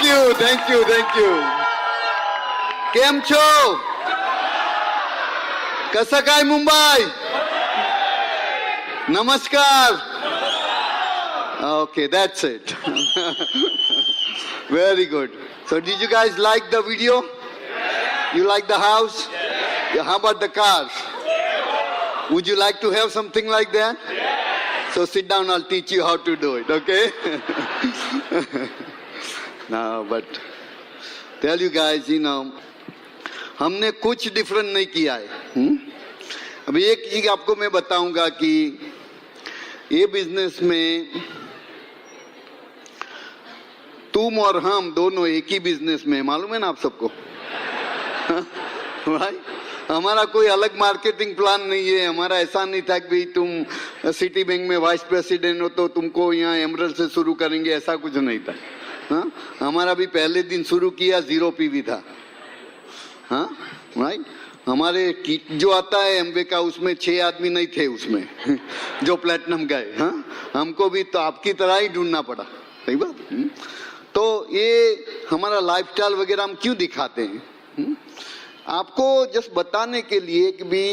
Thank you. કેમ છો? कसं काय मुंबई? नमस्कार. Okay, that's it. Very good. So did you guys like the video? You like the house? Yeah, how about the cars? Would you like to have something like that? So sit down, I'll teach you how to do it, okay? No, but tell you guys, हमने कुछ different नहीं किया है. अभी एक चीज आपको मैं बताऊंगा कि ये बिजनेस में तुम और हम दोनों एक ही बिजनेस में, मालूम है ना आप सबको? भाई हमारा कोई अलग मार्केटिंग प्लान नहीं है. हमारा ऐसा नहीं था कि भाई तुम सिटी बैंक में वाइस प्रेसिडेंट हो तो तुमको यहाँ एमरल्ड से शुरू करेंगे, ऐसा कुछ नहीं था. हाँ, हमारा भी पहले दिन शुरू किया 0 PV था. हाँ राइट. हमारे किट जो आता है एमवे का, उसमें 6 आदमी नहीं थे उसमें जो प्लेटिनम गए. हाँ, हमको भी तो आपकी तरह ही ढूंढना पड़ा. सही बात. तो ये हमारा लाइफस्टाइल वगैरह हम क्यों दिखाते हैं? आपको जस्ट बताने के लिए कि भी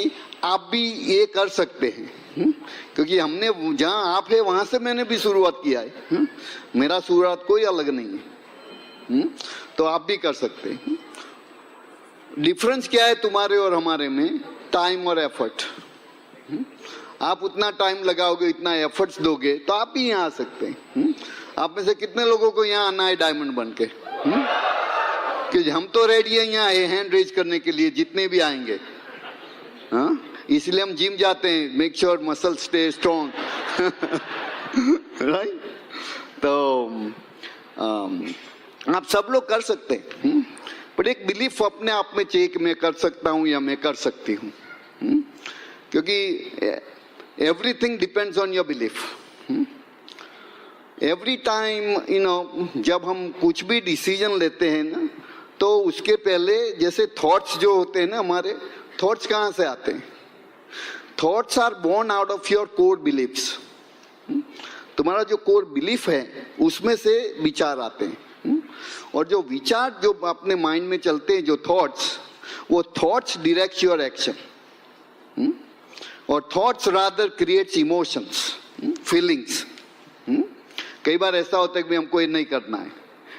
आप भी ये कर सकते हैं. क्योंकि हमने जहाँ आप है वहां से मैंने भी शुरुआत किया है. मेरा शुरुआत कोई अलग नहीं है. तो आप भी कर सकते हैं. डिफरेंस क्या है तुम्हारे और हमारे में? टाइम और एफर्ट. आप उतना टाइम लगाओगे, इतना एफर्ट्स दोगे तो आप भी यहाँ आ सकते हैं. आप में से कितने लोगों को यहाँ आना है डायमंड बन के? कि हम तो रेडी है यहाँ हैंड रेज करने के लिए, जितने भी आएंगे. हाँ, इसलिए हम जिम जाते हैं, make sure muscle stay strong. Right. तो आप सब लोग कर सकते हैं. पर एक बिलीफ अपने आप में चाहिए कि मैं कर सकता हूं या मैं कर सकती हूं. क्योंकि everything depends on your belief. Every time जब हम कुछ भी डिसीजन लेते हैं ना, तो उसके पहले जैसे थॉट्स जो होते हैं ना, हमारे थॉट्स कहाँ से आते हैं? Thoughts are born out of your core beliefs. तुम्हारा जो कोर बिलीफ है उसमें से विचार आते हैं. और जो विचार जो अपने माइंड में चलते हैं, जो थॉट्स, वो थॉट्स डायरेक्ट योर एक्शन. और thoughts rather creates emotions, feelings. कई बार ऐसा होता है कि हमको ये नहीं करना है,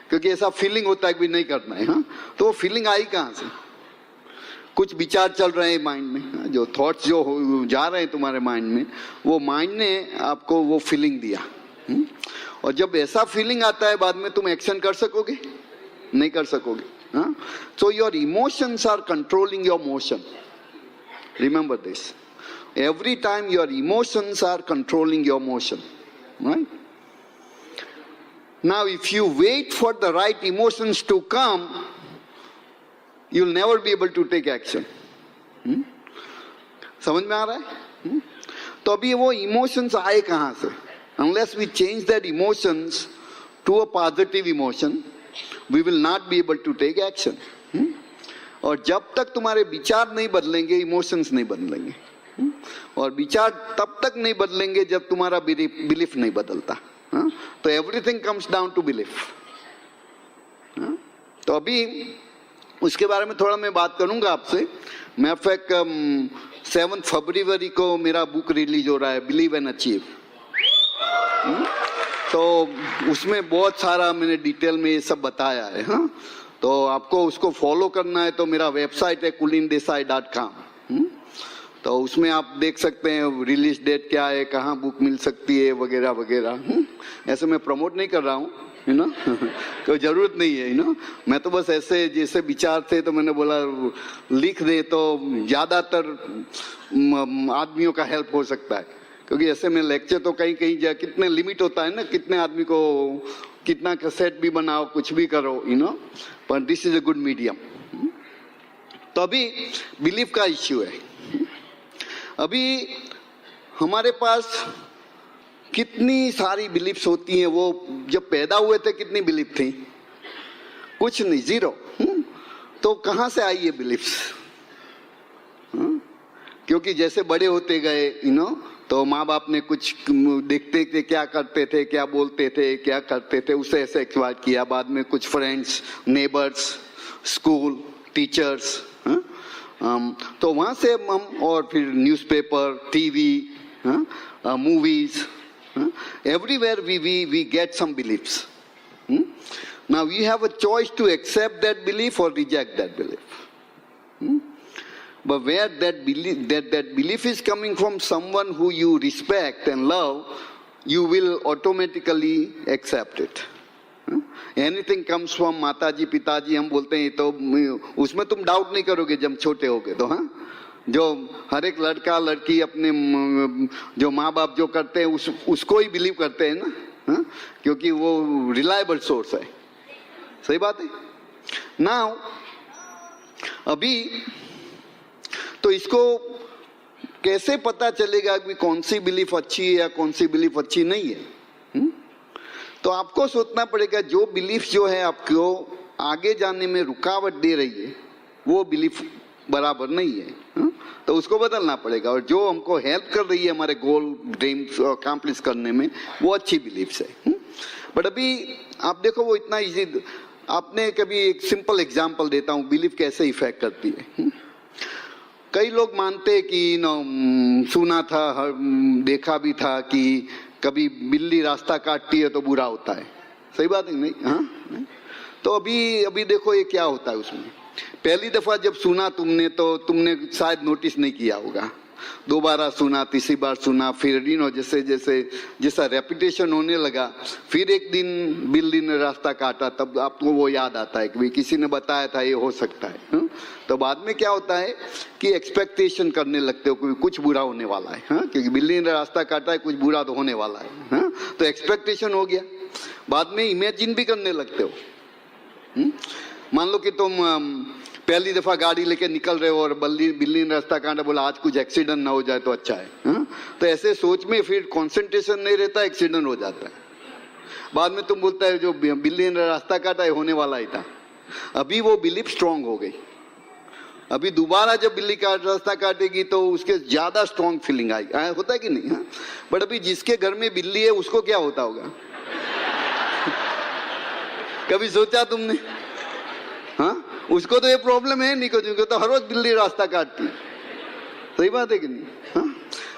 क्योंकि ऐसा फीलिंग होता है कि नहीं करना है. हाँ, तो वो फीलिंग आई कहाँ से? कुछ विचार चल रहे हैं माइंड में, जो थॉट्स जो जा रहे हैं तुम्हारे माइंड में, वो माइंड ने आपको वो फीलिंग दिया. और जब ऐसा फीलिंग आता है बाद में तुम एक्शन कर सकोगे? नहीं कर सकोगे. हाँ, so your emotions are controlling your motion. Remember this. Every time your emotions are controlling your motion. Right. Now if you wait for the right emotions to come, you'll never be able to take action. समझ में आ रहा है? तो अभी वो emotions आए कहाँ से? Unless we change that emotions to a positive emotion, we will not be able to take action. और जब तक तुम्हारे विचार नहीं बदलेंगे, इमोशंस नहीं बदलेंगे. और विचार तब तक नहीं बदलेंगे जब तुम्हारा बिलीफ नहीं बदलता. तो everything comes down to belief. तो अभी उसके बारे में थोड़ा मैं बात करूंगा आपसे. मैं 7 फरवरी को मेरा बुक रिलीज हो रहा है, बिलीव एंड अचीव. तो उसमें बहुत सारा मैंने डिटेल में ये सब बताया है. हाँ, तो आपको उसको फॉलो करना है तो मेरा वेबसाइट है kulindesai.com. तो उसमें आप देख सकते हैं रिलीज डेट क्या है, कहाँ बुक मिल सकती है वगैरह वगैरह. ऐसे मैं प्रमोट नहीं कर रहा हूँ, कोई जरूरत नहीं है. मैं तो बस ऐसे जैसे विचार थे तो मैंने बोला लिख दे तो ज़्यादातर आदमियों का हेल्प हो सकता है. क्योंकि ऐसे में लेक्चर तो कहीं कहीं कितने लिमिट होता है ना, कितने आदमी को कितना कैसेट भी बनाओ, कुछ भी करो, पर this is a good medium. तो अभी बिलीफ का इश्यू है. अभी हमारे पास कितनी सारी बिलीफ्स होती हैं. वो जब पैदा हुए थे कितनी बिलीफ थी? कुछ नहीं, 0. तो कहाँ से आई ये बिलीफ्स? क्योंकि जैसे बड़े होते गए तो माँ बाप ने कुछ देखते थे, क्या करते थे, क्या बोलते थे, क्या करते थे, उसे ऐसे एक्सप्लॉइट किया। बाद में कुछ फ्रेंड्स, नेबर्स, स्कूल, टीचर्स, तो वहाँ से हम, और फिर newspaper, TV, movies, everywhere we get some beliefs. Now you have a choice to accept that belief or reject that belief. But where that belief is coming from someone who you respect and love, you will automatically accept it. Anything comes from माताजी पिताजी, हम बोलते हैं तो उसमें तुम doubt नहीं करोगे जब छोटे होगे तो। हाँ, जो हर एक लड़का लड़की अपने जो माँ बाप जो करते हैं उसको ही बिलीव करते हैं ना। हाँ? क्योंकि वो रिलायबल सोर्स है। सही बात है। नाउ अभी तो इसको कैसे पता चलेगा कि कौन सी बिलीफ अच्छी है या कौन सी बिलीफ अच्छी नहीं है? तो आपको सोचना पड़ेगा जो बिलीफ जो है आपको आगे जाने में रुकावट दे रही है वो बिलीफ बराबर नहीं है, तो उसको बदलना पड़ेगा। और जो हमको हेल्प कर रही है हमारे गोल ड्रीम्स अकम्प्लिश करने में वो अच्छी बिलीफ्स है। बट अभी आप देखो वो इतना इजी, आपने कभी एक सिंपल एग्जांपल देता हूँ बिलीफ कैसे इफेक्ट करती है। कई लोग मानते हैं कि सुना था, देखा भी था कि कभी बिल्ली रास्ता काटती है तो बुरा होता है। सही बात है नहीं? हाँ, तो अभी देखो ये क्या होता है उसमें। पहली दफा जब सुना तुमने तो तुमने शायद नोटिस नहीं किया होगा, दोबारा सुना, तीसरी बार सुना, फिर जैसे जैसे जैसा रेपिटेशन होने लगा, फिर एक दिन बिल्ली ने रास्ता काटा, तब आपको वो याद आता है कि किसी ने बताया था ये हो सकता है। तो बाद में क्या होता है कि एक्सपेक्टेशन करने लगते हो कि कुछ बुरा होने वाला है। हाँ, क्योंकि बिल्ली ने रास्ता काटा है, कुछ बुरा तो होने वाला है। हाँ, तो एक्सपेक्टेशन हो गया। बाद में इमेजिन भी करने लगते हो। मान लो कि तुम पहली दफा गाड़ी लेके निकल रहे हो और बिल्ली ने रास्ता काटा, बोला आज कुछ एक्सीडेंट ना हो जाए तो अच्छा है। तो ऐसे सोच में फिर कंसंट्रेशन नहीं रहता, एक्सीडेंट हो जाता है। बाद में तुम बोलता है जो बिल्ली ने रास्ता काटा है होने वाला ही था। अभी वो बिलीफ स्ट्रांग हो गई। अभी दोबारा जब बिल्ली का रास्ता काटेगी तो उसके ज्यादा स्ट्रांग फीलिंग आएगी। होता है कि नहीं? बट अभी जिसके घर में बिल्ली है उसको क्या होता होगा? कभी सोचा तुमने? हाँ, उसको तो ये प्रॉब्लम है नहीं, को तो हर रोज बिल्ली रास्ता काटती है। सही बात है कि नहीं? हाँ,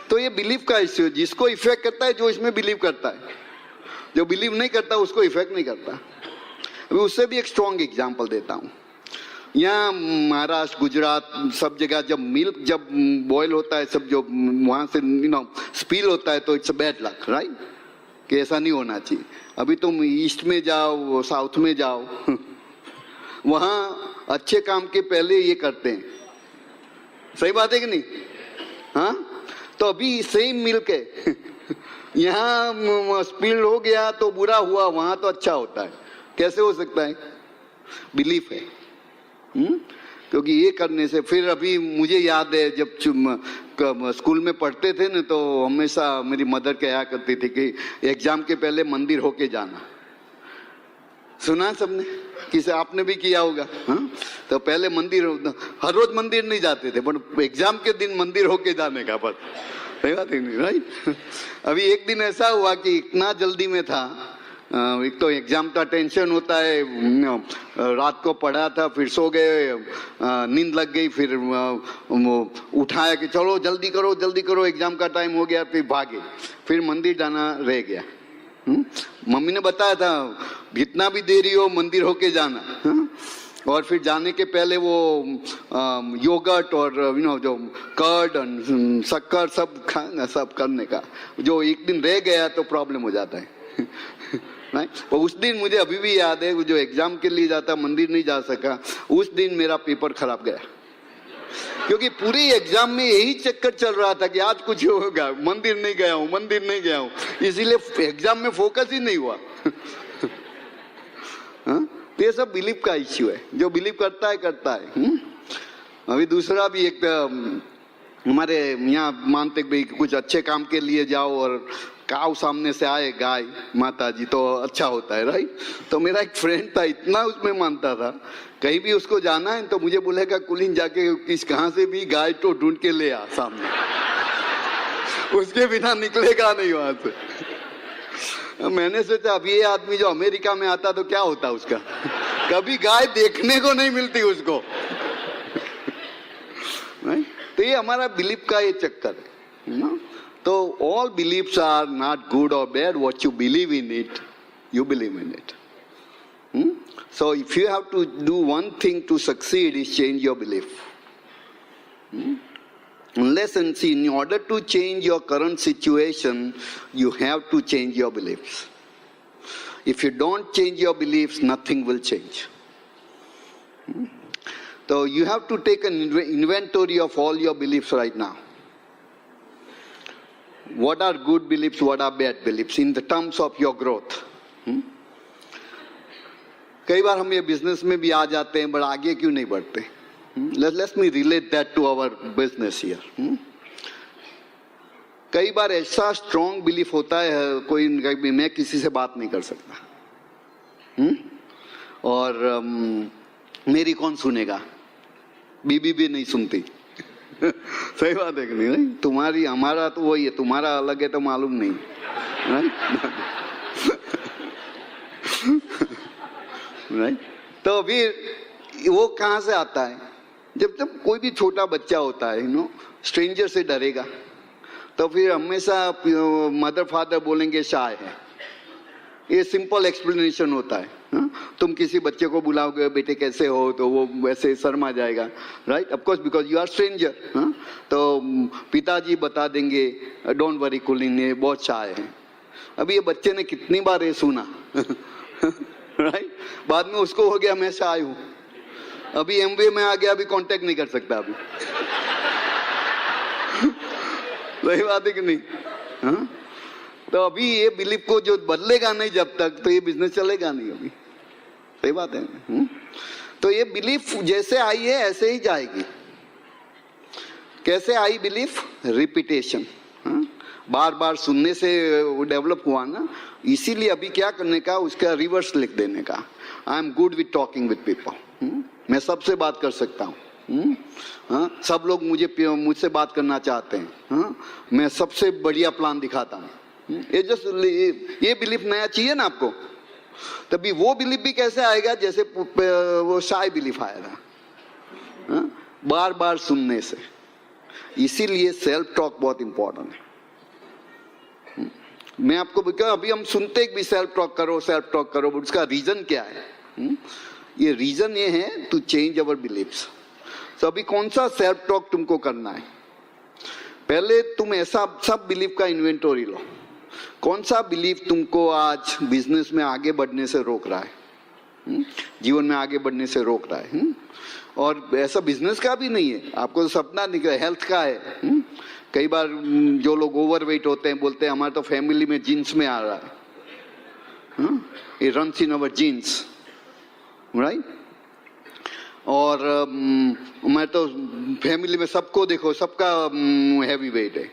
तो ये बिलीफ का इश्यू है। जिसको इफेक्ट करता है जो इसमें बिलीव करता है, जो बिलीव नहीं करता उसको इफेक्ट नहीं करता। अभी उससे भी एक स्ट्रॉन्ग एग्जांपल देता हूँ। यहाँ महाराष्ट्र, गुजरात, सब जगह जब मिल्क जब बॉयल होता है, सब जो वहाँ से स्पिल होता है तो it's a bad luck, right? कि ऐसा नहीं होना चाहिए। अभी तुम ईस्ट में जाओ, साउथ में जाओ, वहाँ अच्छे काम के पहले ये करते हैं। सही बात है कि नहीं? हाँ, तो अभी सेम मिल्क है, यहाँ स्पिल हो गया तो बुरा हुआ, वहाँ तो अच्छा होता है। कैसे हो सकता है? बिलीफ है। क्योंकि ये करने से फिर अभी मुझे याद है जब स्कूल में पढ़ते थे ना तो हमेशा मेरी मदर कहा करती थी कि एग्जाम के पहले मंदिर होके जाना। सुना सबने? किसी आपने भी किया होगा। हाँ, तो पहले मंदिर, हर रोज मंदिर नहीं जाते थे बट एग्जाम के दिन मंदिर होके जाने का बस। सही बात है नहीं? राइट। अभी एक दिन ऐसा हुआ कि इतना जल्दी में था, एक तो एग्जाम का टेंशन होता है, रात को पढ़ा था, फिर सो गए, नींद लग गई, फिर उठाया कि चलो जल्दी करो जल्दी करो, एग्जाम का टाइम हो गया, फिर भागे, फिर मंदिर जाना रह गया। मम्मी ने बताया था जितना भी देरी हो मंदिर होके जाना। और फिर जाने के पहले वो योगर्ट और जो कर्ड और शक्कर सब खाना, सब करने का। जो एक दिन रह गया तो प्रॉब्लम हो जाता है। नहीं? और उस दिन मुझे अभी भी याद है, जो एग्जाम के लिए जाता मंदिर नहीं जा सका, उस दिन मेरा पेपर खराब गया। क्योंकि पूरे एग्जाम में यही चक्कर चल रहा था कि आज कुछ होगा, मंदिर नहीं गया हूँ, मंदिर नहीं गया हूँ, इसीलिए एग्जाम में फोकस ही नहीं हुआ। तो ये सब बिलीफ का इश्यू है। जो बिलीव करता है करता है। अभी दूसरा भी एक हमारे यहाँ मानते भाई कुछ अच्छे काम के लिए जाओ और काऊ सामने से आए, गाय माता जी, तो अच्छा होता है, राइट। तो मेरा एक फ्रेंड था, इतना उसमें मानता था, कहीं भी उसको जाना है तो मुझे बोलेगा कुलीन जाके किस कहाँ से भी गाय तो ढूंढ के ले आ सामने, उसके बिना निकलेगा नहीं वहां से। मैंने सोचा अब ये आदमी जो अमेरिका में आता तो क्या होता उसका, कभी गाय देखने को नहीं मिलती उसको। तो ये हमारा बिलीफ का ये चक्कर है ना। तो all believes are not good और bad, what you believe in it you believe in it. So if you have to do one thing to succeed is change your belief. Unless and see, in order to change your current situation, you have to change your beliefs. If you don't change your beliefs, nothing will change. So you have to take an inventory of all your beliefs right now. What are good beliefs, what are bad beliefs in the terms of your growth. कई बार हम ये business में भी आ जाते हैं, but आगे क्यों नहीं बढ़ते? Let me relate that to our business here. कई बार ऐसा स्ट्रॉन्ग बिलीफ होता है, कोई मैं किसी से बात नहीं कर सकता, और मेरी कौन सुनेगा, बीबी भी नहीं सुनती। सही बात है कि नहीं? तुम्हारी हमारा तो वही है, तुम्हारा अलग है तो मालूम नहीं, राइट। तो अभी वो कहाँ से आता है? जब कोई भी छोटा बच्चा होता है, स्ट्रेंजर से डरेगा, तो फिर हमेशा मदर फादर बोलेंगे शाय है। ये सिंपल एक्सप्लेनेशन होता है। तुम किसी बच्चे को बुलाओगे, बेटे कैसे हो, तो वो वैसे शर्मा जाएगा, right, of course because you are stranger. तो पिताजी बता देंगे डोंट वरी कुलीन, ये बहुत शाय है। अभी ये बच्चे ने कितनी बार ये सुना, राइट। बाद में उसको हो गया मैं शाय हूं, अभी एमबीए में आ गया, अभी कांटेक्ट नहीं कर सकता अभी। सही बात है कि नहीं? हाँ? तो अभी ये बिलीफ को जो बदलेगा नहीं जब तक, तो ये बिजनेस चलेगा नहीं अभी। सही बात है। तो ये बिलीफ जैसे आई है ऐसे ही जाएगी। कैसे आई बिलीफ? रिपीटेशन, बार बार सुनने से डेवलप हुआ ना। इसीलिए अभी क्या करने का, उसका रिवर्स लिख देने का। आई am good with talking with people, मैं सबसे बात कर सकता हूँ, सब लोग मुझसे बात करना चाहते हैं, मैं सबसे बढ़िया प्लान दिखाता हूँ। ये बिलीफ नया चाहिए ना आपको। तभी वो बिलीफ भी कैसे आएगा? जैसे वो शाय बिलीफ आएगा, बार बार सुनने से। इसीलिए सेल्फ टॉक बहुत इंपॉर्टेंट है। मैं आपको अभी हम सुनते भी सेल्फ टॉक करो, सेल्फ टॉक करो, उसका रीजन क्या है? ये रीजन ये है टू चेंज अवर बिलीफ्स। तो अभी कौन सा सेल्फ टॉक तुमको करना है? पहले तुम ऐसा सब बिलीफ का इन्वेंटरी लो। कौन सा बिलीफ तुमको आज बिजनेस में आगे बढ़ने से रोक रहा है, जीवन में आगे बढ़ने से रोक रहा है? और ऐसा बिजनेस का भी नहीं है, आपको तो सपना निकला, हेल्थ का है। कई बार जो लोग ओवरवेट होते हैं बोलते हैं हमारे तो फैमिली में जीन्स में आ रहा है, ये runs in our genes, right. और मैं तो फैमिली में सबको देखो, सबका हैवी वेट है,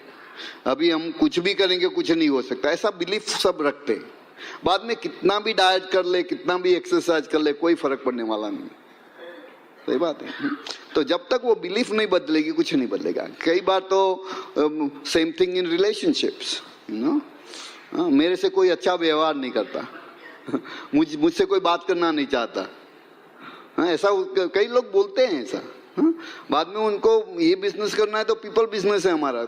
अभी हम कुछ भी करेंगे कुछ नहीं हो सकता, ऐसा बिलीफ सब रखते हैं। बाद में कितना भी डाइट कर ले, कितना भी एक्सरसाइज कर ले, कोई फर्क पड़ने वाला नहीं। सही बात है। तो जब तक वो बिलीफ नहीं बदलेगी कुछ नहीं बदलेगा। कई बार तो सेम थिंग इन रिलेशनशिप्स, मेरे से कोई अच्छा व्यवहार नहीं करता, मुझसे कोई बात करना नहीं चाहता, ऐसा कई लोग बोलते हैं ऐसा। बाद में उनको ये बिजनेस करना है तो पीपल बिजनेस है हमारा,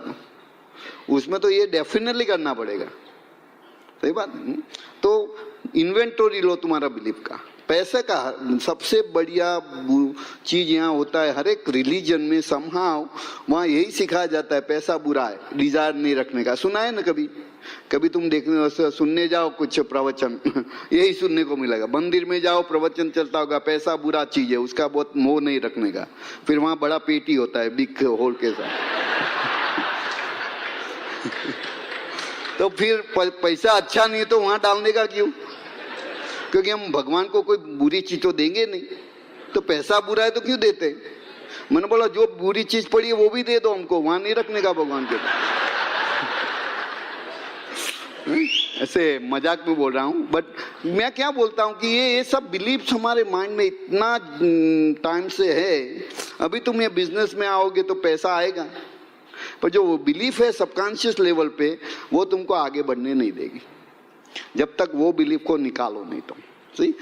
उसमें तो ये डेफिनेटली करना पड़ेगा। सही बात है। तो इन्वेंटरी लो तुम्हारा बिलीफ का। पैसे का सबसे बढ़िया चीज यहाँ होता है, हर एक रिलीजन में समहाउ वहाँ यही सिखाया जाता है पैसा बुरा है, डिजायर नहीं रखने का। सुना है ना कभी? कभी तुम देखने सुनने जाओ कुछ प्रवचन, यही सुनने को मिलेगा। मंदिर में जाओ प्रवचन चलता होगा पैसा बुरा चीज है, उसका बहुत मोह नहीं रखने का। फिर वहाँ बड़ा पेटी होता है बिग होल के साथ। तो फिर पैसा अच्छा नहीं है तो वहां डालने का क्यों? क्योंकि हम भगवान को कोई बुरी चीज तो देंगे नहीं, तो पैसा बुरा है तो क्यों देते? मैंने बोला जो बुरी चीज पड़ी है वो भी दे दो हमको, वहां नहीं रखने का भगवान के। ऐसे मजाक में बोल रहा हूँ, बट मैं क्या बोलता हूँ कि ये सब बिलीफ्स हमारे माइंड में इतना टाइम से है। अभी तुम ये बिजनेस में आओगे तो पैसा आएगा, पर जो वो बिलीफ है सबकॉन्शियस लेवल पे, वो तुमको आगे बढ़ने नहीं देगी जब तक वो बिलीफ को निकालो नहीं तुम। सही,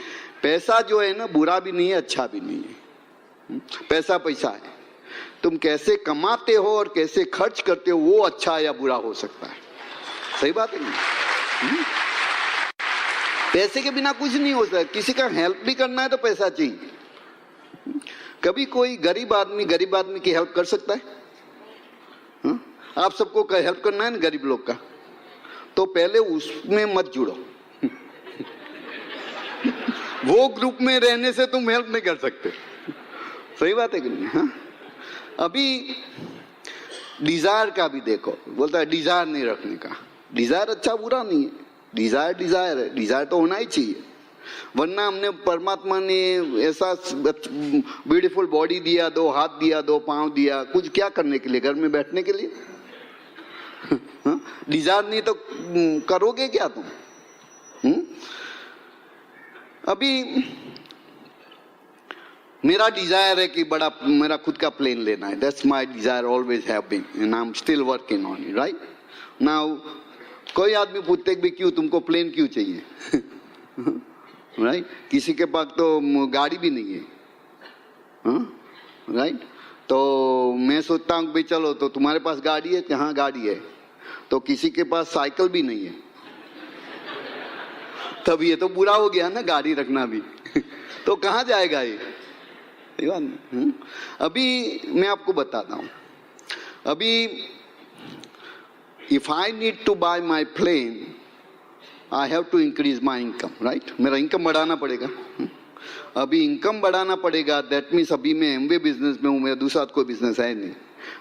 पैसा जो है ना बुरा भी नहीं है, अच्छा भी नहीं है। पैसा पैसा है, तुम कैसे कमाते हो और कैसे खर्च करते हो वो अच्छा या बुरा हो सकता है। सही बात है नहीं? पैसे के बिना कुछ नहीं हो सकता। किसी का हेल्प भी करना है तो पैसा चाहिए। कभी कोई गरीब आदमी की हेल्प कर सकता है? आप सबको हेल्प करना है ना गरीब लोग का, तो पहले उसमें मत जुड़ो। वो ग्रुप में रहने से तुम हेल्प नहीं कर सकते। सही बात है कि नहीं? हाँ, अभी डिजायर का भी देखो, बोलता है डिजायर नहीं रखने का। डिजायर अच्छा बुरा नहीं है, डिजायर है, डिजायर तो होना ही चाहिए, वरना हमने परमात्मा ने ऐसा ब्यूटीफुल बॉडी दिया, 2 हाथ दिया, 2 पांव दिया, कुछ क्या करने के लिए? घर में बैठने के लिए? डिजायर नहीं तो करोगे क्या तुम? अभी मेरा डिजायर है कि बड़ा मेरा खुद का प्लेन लेना है। That's my desire, always have been, and I am still working on it. Right now कोई आदमी पूछते भी क्यों तुमको प्लेन क्यों चाहिए? राइट किसी के पास तो गाड़ी भी नहीं है। राइट तो मैं सोचता हूँ भाई चलो तो तुम्हारे पास गाड़ी है? हाँ गाड़ी है। तो किसी के पास साइकिल भी नहीं है, तब ये तो बुरा हो गया ना गाड़ी रखना भी। तो कहाँ जाएगा ये? अभी मैं आपको बताता हूँ, अभी if I need to buy my plane I have to increase my income. Right मेरा इनकम बढ़ाना पड़ेगा। अभी इनकम बढ़ाना पड़ेगा, दैट मीन्स अभी मैं एमवे बिजनेस में हूँ, मेरा दूसरा कोई बिजनेस है नहीं।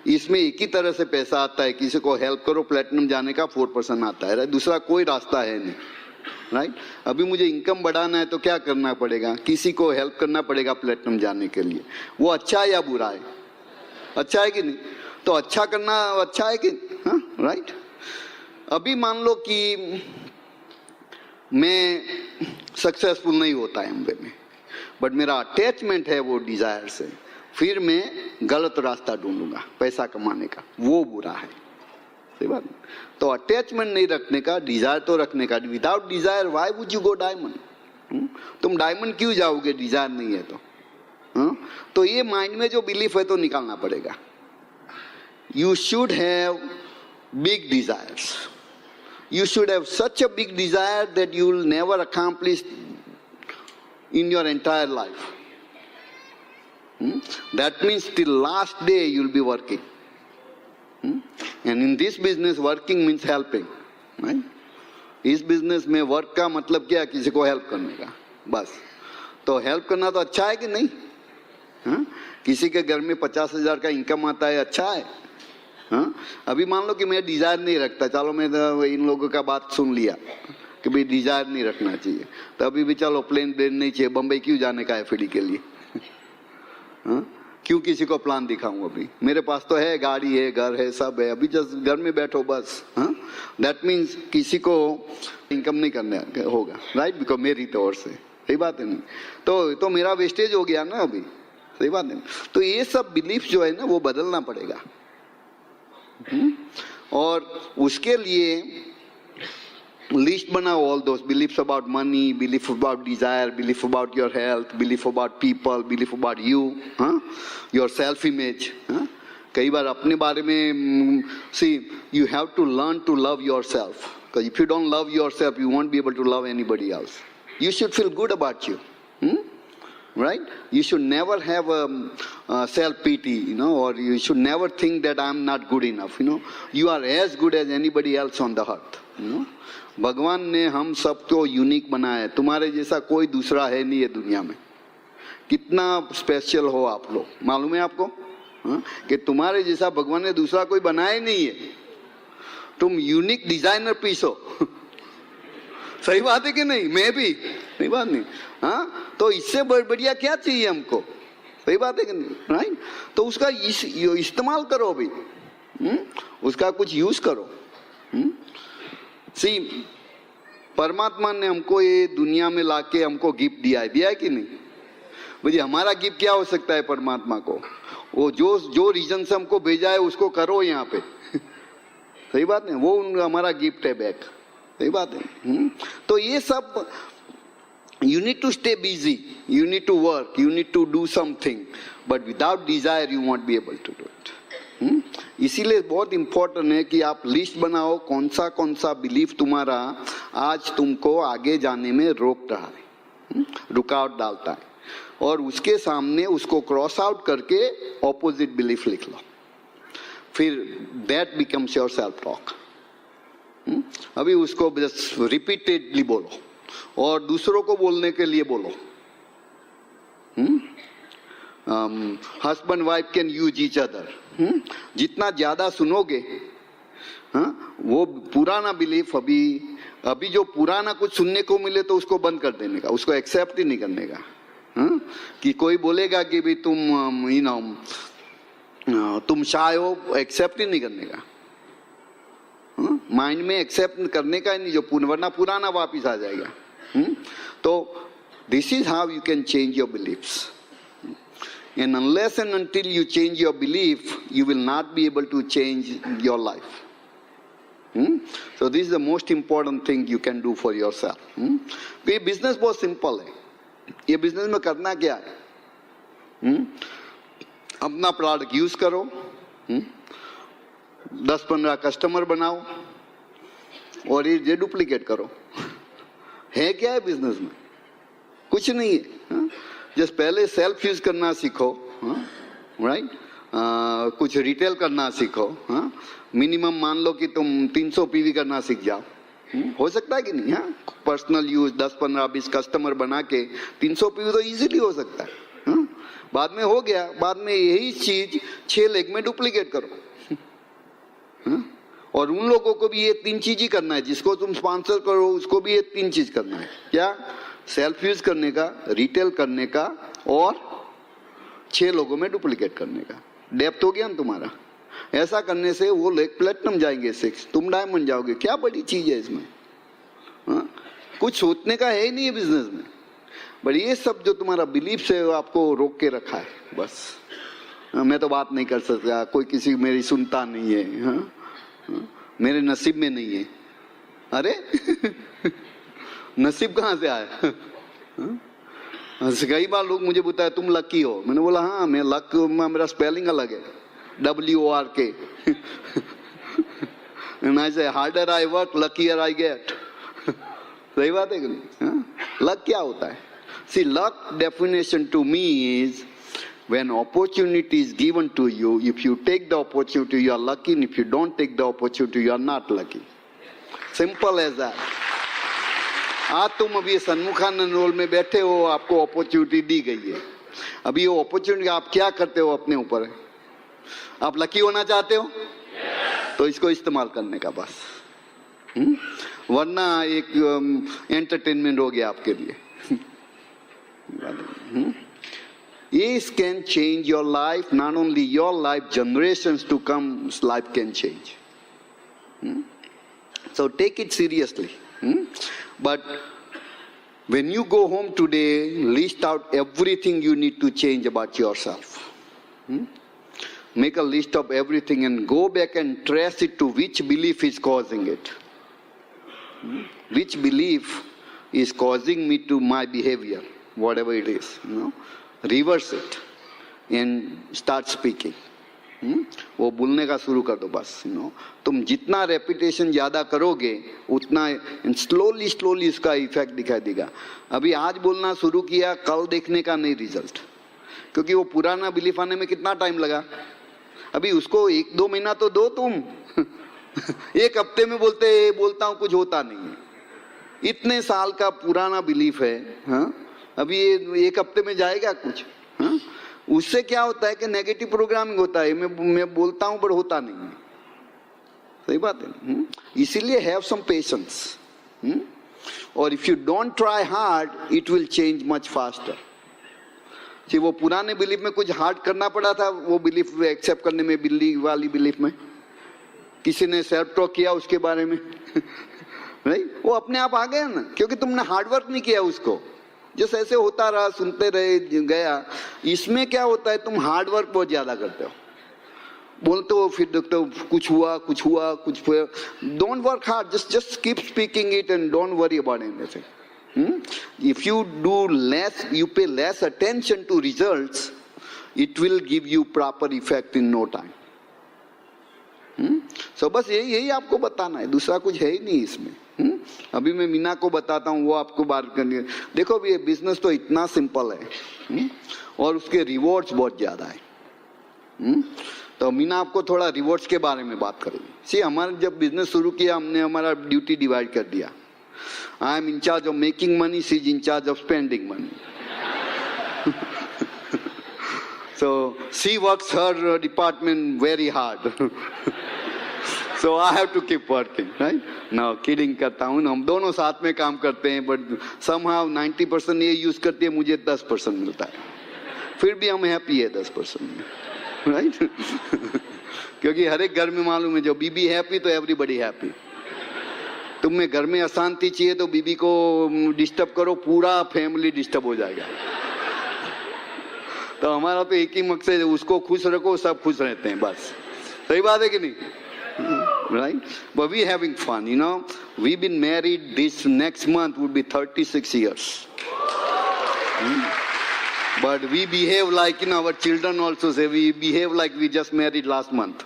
इसमें एक ही तरह से पैसा आता है, किसी को हेल्प करो प्लेटिनम जाने का 4% आता है। दूसरा कोई रास्ता है नहीं। राइट अभी मुझे इनकम बढ़ाना है तो क्या करना पड़ेगा? किसी को हेल्प करना पड़ेगा प्लेटिनम जाने के लिए। वो अच्छा है या बुरा है? अच्छा है कि नहीं? तो अच्छा करना अच्छा है कि? हाँ राइट। अभी मान लो कि मैं सक्सेसफुल नहीं होता एमवे में, बट मेरा अटैचमेंट है वो डिजायर से, फिर मैं गलत रास्ता ढूंढूंगा पैसा कमाने का, वो बुरा है। सही बात। तो अटैचमेंट नहीं रखने का, डिजायर तो रखने का। Without desire why would you go diamond? तुम डायमंड क्यों जाओगे डिजायर नहीं है तो? तो ये माइंड में जो बिलीफ है तो निकालना पड़ेगा। You should have big desires, you should have such a big desire that you will never accomplish in your entire life. That means till last day you will be working. And in this business working means helping. Right? इस business में work का मतलब क्या? किसी को help करने का, बस। तो हेल्प करना तो अच्छा है कि नहीं? किसी के घर में 50,000 का इनकम आता है, अच्छा है। हाँ अभी मान लो कि मैं डिजायर नहीं रखता, चलो मैं तो इन लोगों का बात सुन लिया कि भाई डिजायर नहीं रखना चाहिए, तो अभी भी चलो प्लेन नहीं चाहिए, बम्बई क्यों जाने का एफडी के लिए? हाँ क्यों किसी को प्लान दिखाऊं? अभी मेरे पास तो है, गाड़ी है, घर है, सब है, अभी जस्ट घर में बैठो बस। हाँ दैट मीन्स किसी को इनकम नहीं करने होगा। राइट बिकॉज मेरी तौर से। सही बात है नहीं? तो मेरा वेस्टेज हो गया ना अभी। सही बात है। तो ये सब बिलीफ जो है ना वो बदलना पड़ेगा। और उसके लिए लिस्ट बनाओ, all those beliefs about money, belief about desire, belief about your health, belief about people, belief about you, your self image. कई बार अपने बारे में see you have to learn to love yourself, because if you don't love yourself you won't be able to love anybody else. You should feel good about you. Right? You should never have a self-pity, or you should never think that I'm not good enough. You are as good as anybody else on the earth. भगवान ने हम सबको unique बनाया है, तुम्हारे जैसा कोई दूसरा है नहीं है दुनिया में। कितना स्पेशल हो आप लोग, मालूम है आपको? कि तुम्हारे जैसा भगवान ने दूसरा कोई बनाया नहीं है। तुम यूनिक डिजाइनर पीस हो। सही बात है कि नहीं? मैं भी। सही बात नहीं? हाँ तो इससे बढ़िया क्या चाहिए हमको? सही बात है कि नहीं? राइट तो उसका इस्तेमाल करो भी, उसका कुछ यूज करो। सी परमात्मा ने हमको ये दुनिया में लाके हमको गिफ्ट दिया है कि नहीं? भाई हमारा गिफ्ट क्या हो सकता है परमात्मा को? वो जो रीजन से हमको भेजा है उसको करो यहाँ पे। सही बात है, वो हमारा गिफ्ट है बैक। सही बात है। तो ये सब you need to stay busy, you need to work, you need to do something, but without desire you won't be able to do it. इसीलिए बहुत इंपॉर्टेंट है कि आप लिस्ट बनाओ कौन सा बिलीफ तुम्हारा आज तुमको आगे जाने में रोक रहा है, रुकावट डालता है, और उसके सामने उसको क्रॉस आउट करके ऑपोजिट बिलीफ लिख लो। फिर that becomes your self talk. अभी उसको बस रिपीटेडली बोलो और दूसरों को बोलने के लिए बोलो। Husband wife can use each other. जितना ज्यादा सुनोगे, वो पुराना बिलीफ अभी जो पुराना कुछ सुनने को मिले तो उसको बंद कर देने का, उसको एक्सेप्ट ही नहीं करने का। कि कोई बोलेगा कि भी तुम शाय हो, एक्सेप्ट ही नहीं करने का। माइंड में एक्सेप्ट करने का ही नहीं, जो वरना पुराना वापिस आ जाएगा। तो this is how you can change your beliefs, and unless and until you change your belief you will not be able to change your life. So this is the most important thing you can do for yourself. ये business बहुत simple है। ये business में करना क्या है? अपना product use करो, 10-15 कस्टमर बनाओ और ये डुप्लीकेट करो। है क्या है बिजनेस में? कुछ नहीं है। जस्ट पहले सेल्फ यूज करना सीखो, राइट? कुछ रिटेल करना सीखो। मिनिमम मान लो कि तुम 300 पीवी करना सीख जाओ। हो सकता है कि नहीं? पर्सनल यूज 10-15-20 कस्टमर बना के 300 पीवी तो इजीली हो सकता है। बाद में हो गया, बाद में यही चीज 6 लेग में डुप्लीकेट करो। और उन लोगों को भी ये 3 चीज ही करना है। जिसको तुम स्पॉन्सर करो उसको भी ये 3 चीज करना है। क्या? सेल्फ यूज करने का, रिटेल करने का और 6 लोगों में डुप्लीकेट करने का। डेप्थ हो गया ना तुम्हारा। ऐसा करने से वो लोग प्लेटिनम जाएंगे, 6 तुम डायमंड जाओगे। क्या बड़ी चीज है इसमें? कुछ सोचने का है ही नहीं है बिजनेस में। बट ये सब जो तुम्हारा बिलीफ से आपको रोक के रखा है। बस मैं तो बात नहीं कर सकता, कोई किसी मेरी सुनता नहीं है, मेरे नसीब में नहीं है। अरे नसीब कहाँ से आया? कई बार लोग मुझे बताया तुम लकी हो। मैंने बोला हाँ, मैं लक, मेरा स्पेलिंग अलग है, WORK। And I say harder I work, luckier I get। सही बात है कि नहीं? लक क्या होता है? See, luck definition to me is when opportunity is given to you, if you take the opportunity you are lucky, and if you don't take the opportunity you are not lucky. Simple as that. आज तुम अभी सन्मुखानंद role में बैठे हो, आपको opportunity दी गई है। अभी वो अपॉर्चुनिटी आप क्या करते हो अपने ऊपर है। आप लकी होना चाहते हो तो इसको इस्तेमाल करने का बस। वरना एक एंटरटेनमेंट हो गया आपके लिए। This can change your life, not only your life, generations to come's life can change. So take it seriously. But when you go home today, list out everything you need to change about yourself. Make a list of everything and go back and trace it to which belief is causing it. Which belief is causing me to my behavior, whatever it is. Reverse it and start speaking. वो बोलने का शुरू कर दो बस। तुम जितना repetition ज्यादा करोगे उतना स्लोली उसका इफेक्ट दिखाई देगा। अभी आज बोलना शुरू किया, कल देखने का नहीं रिजल्ट, क्योंकि वो पुराना बिलीफ आने में कितना टाइम लगा। अभी उसको 1-2 महीना तो दो तुम। एक हफ्ते में बोलता हूँ कुछ होता नहीं है। इतने साल का पुराना बिलीफ है। अभी ये 1 हफ्ते में जाएगा कुछ? उससे क्या होता है कि नेगेटिव प्रोग्रामिंग होता है। मैं बोलता हूं पर होता नहीं है। सही बात है। इसीलिए हैव सम पेशेंस, और if you don't try hard it will change much faster. वो पुराने बिलीफ में कुछ हार्ड करना पड़ा था, वो बिलीफ एक्सेप्ट करने में, बिल्ली वाली बिलीफ में किसी ने सेल्फ टॉक किया उसके बारे में। राइट, वो अपने आप आ गया ना, क्योंकि तुमने हार्डवर्क नहीं किया उसको, जैसे ऐसे होता रहा, सुनते रहे गया। इसमें क्या होता है, तुम हार्डवर्क बहुत ज्यादा करते हो, बोलते हो, फिर देखते हो कुछ हुआ कुछ हुआ कुछ हुआ। Don't work hard, just keep speaking it and don't worry about anything. If you do less, you pay less attention to results, it will give you proper effect in no time. So बस यही आपको बताना है, दूसरा कुछ है ही नहीं इसमें। अभी मैं मीना को बताता हूँ, वो आपको बात करनी है। देखो अभी ये बिजनेस तो इतना सिंपल है और उसके रिवॉर्ड्स बहुत ज्यादा है। तो मीना आपको थोड़ा रिवॉर्ड्स के बारे में बात करेगी। सी, हमारे जब बिजनेस शुरू किया, हमने हमारा ड्यूटी डिवाइड कर दिया। I am in charge of making money, she is in charge of spending money. So she works her department very hard. So I have to keep working, right? Now kidding करता हूँ, हम दोनों साथ में काम करते हैं, but somehow 90% ये यूज करती है, मुझे 10% मिलता है, फिर भी हम हैप्पी है 10% में, right? क्योंकि हर एक घर में मालूम है, जो बीबी हैप्पी तो एवरीबडी हैप्पी। तुम्हें घर में अशांति चाहिए तो बीबी को डिस्टर्ब करो, पूरा फैमिली डिस्टर्ब हो जाएगा। तो हमारा तो एक ही मकसद है, उसको खुश रखो, सब खुश रहते हैं, बस। सही बात है कि नहीं? Right? But we having fun, you know. We've been married, this next month would be 36 years. But we behave like, you know, our children also say, we behave like we just married last month.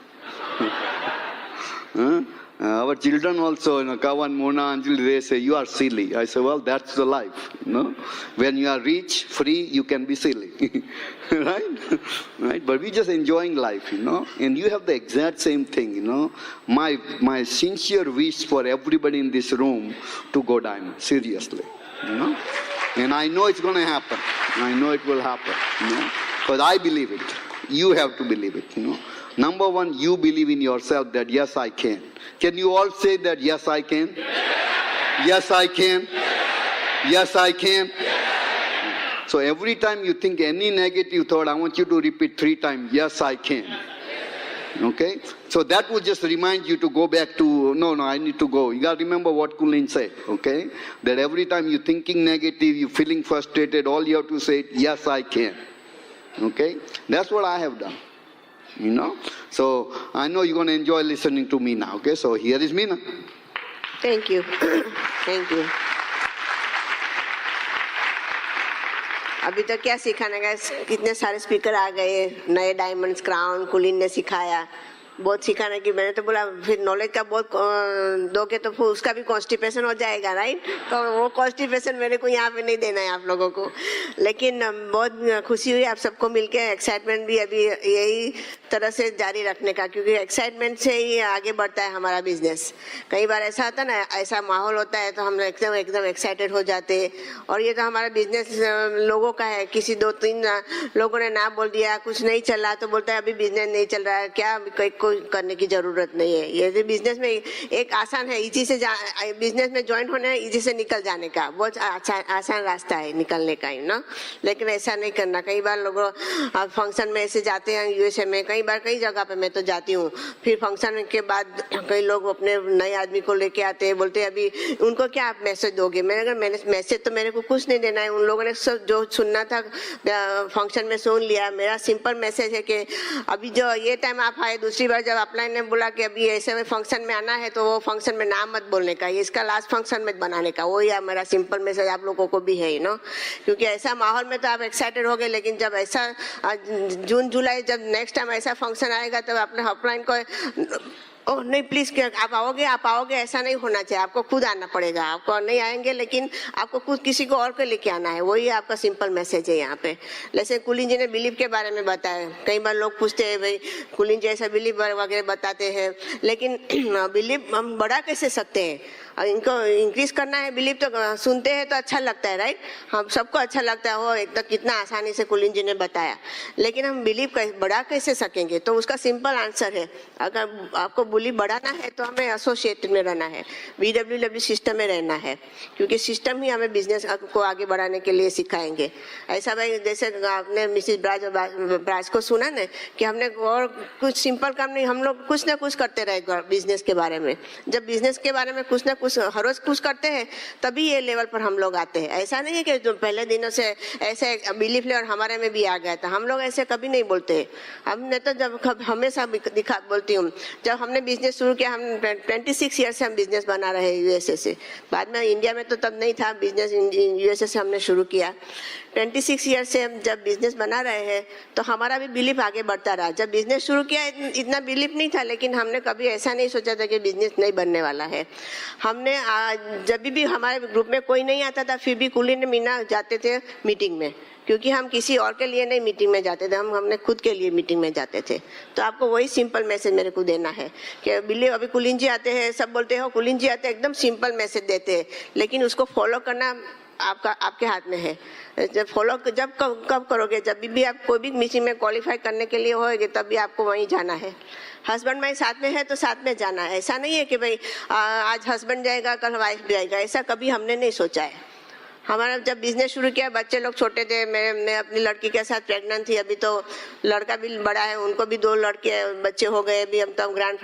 Our children also, you know, Kavan, Mona, Anjali, they say, you are silly. I say, well, that's the life, you know. When you are rich, free, you can be silly. Right? Right? But we just enjoying life, you know. And you have the exact same thing, you know. My sincere wish for everybody in this room to go diamond, seriously, you know. And I know it's going to happen. I know it will happen, you know. Because I believe it. You have to believe it, you know. Number one, you believe in yourself that yes, I can. Can you all say that yes, I can? Yes, I can. Yes, I can. So every time you think any negative thought, I want you to repeat 3 times, yes, I can. Okay? So that will just remind you to go back to, no, I need to go. You got to remember what Kulin said, okay? That every time you're thinking negative, you're feeling frustrated, all you have to say, yes, I can. Okay? That's what I have done. You know, so I know you're going to enjoy listening to me now. Okay, so here is Meena. Thank you. Thank you. अभी तक क्या सिखाने का, कितने सारे speaker आ गए, नए diamonds, crown, कुलीन ने सिखाया, बहुत सिखाने की। मैंने तो बोला फिर नॉलेज का बहुत दोगे तो फिर उसका भी कॉन्स्टिपेशन हो जाएगा, राइट? तो वो कॉन्स्टिपेशन मेरे को यहाँ पे नहीं देना है आप लोगों को। लेकिन बहुत खुशी हुई आप सबको मिलके, एक्साइटमेंट भी अभी यही तरह से जारी रखने का, क्योंकि एक्साइटमेंट से ही आगे बढ़ता है हमारा बिजनेस। कई बार ऐसा होता है ना, ऐसा माहौल होता है तो हम एकदम एक्साइटेड हो जाते हैं। और ये तो हमारा बिजनेस लोगों का है, किसी 2-3 लोगों ने ना बोल दिया, कुछ नहीं चल रहा तो बोलता है अभी बिजनेस नहीं चल रहा है, क्या कोई करने की जरूरत नहीं है। ये बिजनेस में एक आसान है, इजी से बिजनेस में ज्वाइन होने, इजी से निकल जाने का बहुत आसान रास्ता है निकलने का, ना। लेकिन ऐसा नहीं करना। कई बार लोग फंक्शन में ऐसे जाते हैं यूएसए में, कई बार कई जगह पे मैं तो जाती हूँ, फिर फंक्शन के बाद कई लोग अपने नए आदमी को लेके आते हैं, बोलते हैं अभी उनको क्या आप मैसेज दोगे। मैंने मैसेज तो मेरे को कुछ नहीं देना है, उन लोगों ने जो सुनना था फंक्शन में सुन लिया। मेरा सिंपल मैसेज है कि अभी जो ये टाइम आप आए, दूसरी बार जब अपलाइन ने बोला कि अभी ऐसे में फंक्शन में आना है तो वो फंक्शन में नाम मत बोलने का, इसका लास्ट फंक्शन में बनाने का। वो या मेरा सिंपल मैसेज आप लोगों को भी है, ना। क्योंकि ऐसा माहौल में तो आप एक्साइटेड हो गए, लेकिन जब ऐसा जून जुलाई जब नेक्स्ट टाइम ऐसा फंक्शन आएगा तब अपने अपलाइन को ओह नहीं प्लीज आप आओगे ऐसा नहीं होना चाहिए। आपको खुद आना पड़ेगा, आपको नहीं आएंगे लेकिन आपको खुद किसी को और को लेके आना है। वही आपका सिंपल मैसेज है यहाँ पे। जैसे कुलीन जी ने बिलीव के बारे में बताया, कई बार लोग पूछते हैं भाई कुलीन जी ऐसा बिलीव वगैरह बताते हैं, लेकिन बिलीव हम बढ़ा कैसे सकते हैं? इनको इंक्रीज करना है बिलीव तो सुनते हैं तो अच्छा लगता है, राइट? हम सबको अच्छा लगता है, वो एकदम कितना आसानी से कुलीन जी ने बताया। लेकिन हम बिलीव बढ़ा कैसे सकेंगे? तो उसका सिंपल आंसर है, अगर आपको बिलीव बढ़ाना है तो हमें एसोसिएट में रहना है, BWW सिस्टम में रहना है, क्योंकि सिस्टम ही हमें बिजनेस को आगे बढ़ाने के लिए सिखाएंगे। ऐसा भाई जैसे आपने मिसिज ब्राज को सुना ना कि हमने और कुछ सिंपल काम नहीं, हम लोग कुछ ना कुछ करते रहे बिजनेस के बारे में। जब बिजनेस के बारे में कुछ ना कुछ हर रोज कुछ करते हैं तभी ये लेवल पर हम लोग आते हैं। ऐसा नहीं है कि जो पहले दिनों से ऐसे बिलीफ लेवल हमारे में भी आ गया था, हम लोग ऐसे कभी नहीं बोलते। हमने तो जब हमेशा दिखा बोलती हूँ, जब हमने बिजनेस शुरू किया, हम 26 ईयर से हम बिजनेस बना रहे हैं यूएसए से। बाद में इंडिया में तो तब नहीं था बिजनेस, यूएसए से हमने शुरू किया। 26 ईयर से हम जब बिजनेस बना रहे हैं तो हमारा भी बिलीफ आगे बढ़ता रहा। जब बिजनेस शुरू किया इतना बिलीफ नहीं था, लेकिन हमने कभी ऐसा नहीं सोचा था कि बिजनेस नहीं बनने वाला है। हमने जब भी हमारे ग्रुप में कोई नहीं आता था, फिर भी कुलीन मीना जाते थे मीटिंग में, क्योंकि हम किसी और के लिए नहीं मीटिंग में जाते थे, हमने खुद के लिए मीटिंग में जाते थे। तो आपको वही सिंपल मैसेज मेरे को देना है कि बिलीव, अभी कुलीन जी आते हैं, सब बोलते हो कुलीन जी आते हैं, एकदम सिंपल मैसेज देते हैं, लेकिन उसको फॉलो करना आपके हाथ में है। जब फॉलो कब करोगे, जब भी आप कोई भी मीटिंग में क्वालिफाई करने के लिए होगे तब भी आपको वहीं जाना है। हस्बैंड वाइफ साथ में है तो साथ में जाना है। ऐसा नहीं है कि भाई आज हस्बैंड जाएगा कल वाइफ जाएगा, ऐसा कभी हमने नहीं सोचा है। हमारा जब बिजनेस शुरू किया, बच्चे लोग छोटे थे, मैं अपनी लड़की के साथ प्रेग्नेंट थी, अभी तो लड़का भी बड़ा है, उनको भी 2 लड़के बच्चे हो गए, अभी हम तो ग्रैंड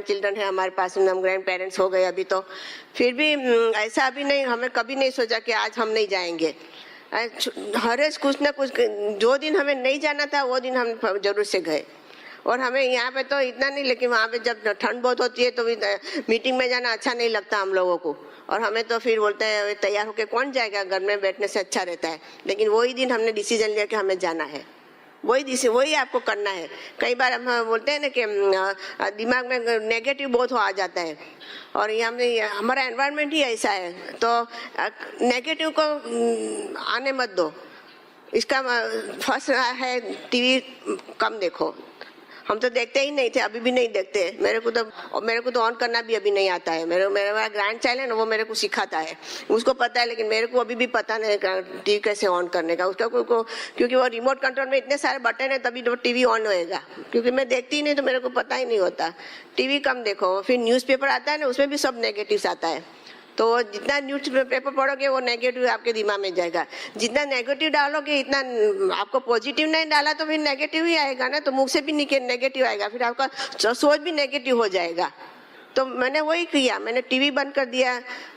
चिल्ड्रन है हमारे पास, हम ग्रैंड पेरेंट्स हो गए अभी तो। फिर भी ऐसा अभी नहीं, हमें कभी नहीं सोचा कि आज हम नहीं जाएंगे। हर कुछ ना कुछ, जो दिन हमें नहीं जाना था वो दिन हम जरूर से गए। और हमें यहाँ पे तो इतना नहीं, लेकिन वहाँ पे जब ठंड बहुत होती है तो भी मीटिंग में जाना अच्छा नहीं लगता हम लोगों को, और हमें तो फिर बोलते हैं तैयार होके कौन जाएगा, घर में बैठने से अच्छा रहता है। लेकिन वही दिन हमने डिसीजन लिया कि हमें जाना है, वही आपको करना है। कई बार हम बोलते हैं ना कि दिमाग में नेगेटिव बहुत आ जाता है, और हमारा एनवायरनमेंट ही ऐसा है, तो नेगेटिव को आने मत दो। इसका फर्स्ट है टीवी कम देखो। हम तो देखते ही नहीं थे, अभी भी नहीं देखते। मेरे को तो ऑन करना भी अभी नहीं आता है। मेरा ग्रैंड चाइल्ड है ना, वो मेरे को सिखाता है, उसको पता है, लेकिन मेरे को अभी भी पता नहीं टीवी कैसे ऑन करने का उसका क्योंकि वो रिमोट कंट्रोल में इतने सारे बटन है, तभी तो टीवी ऑन होएगा। क्योंकि मैं देखती ही नहीं तो मेरे को पता ही नहीं होता। टीवी कम देखो। फिर न्यूज़पेपर आता है ना, उसमें भी सब नेगेटिव्स आता है, तो जितना न्यूज पेपर पढ़ोगे वो नेगेटिव आपके दिमाग में जाएगा। जितना नेगेटिव डालोगे, इतना आपको पॉजिटिव नहीं डाला तो फिर नेगेटिव ही आएगा ना, तो मुंह से भी नेगेटिव आएगा, फिर आपका सोच भी नेगेटिव हो जाएगा। तो मैंने वही किया, मैंने टीवी बंद कर दिया,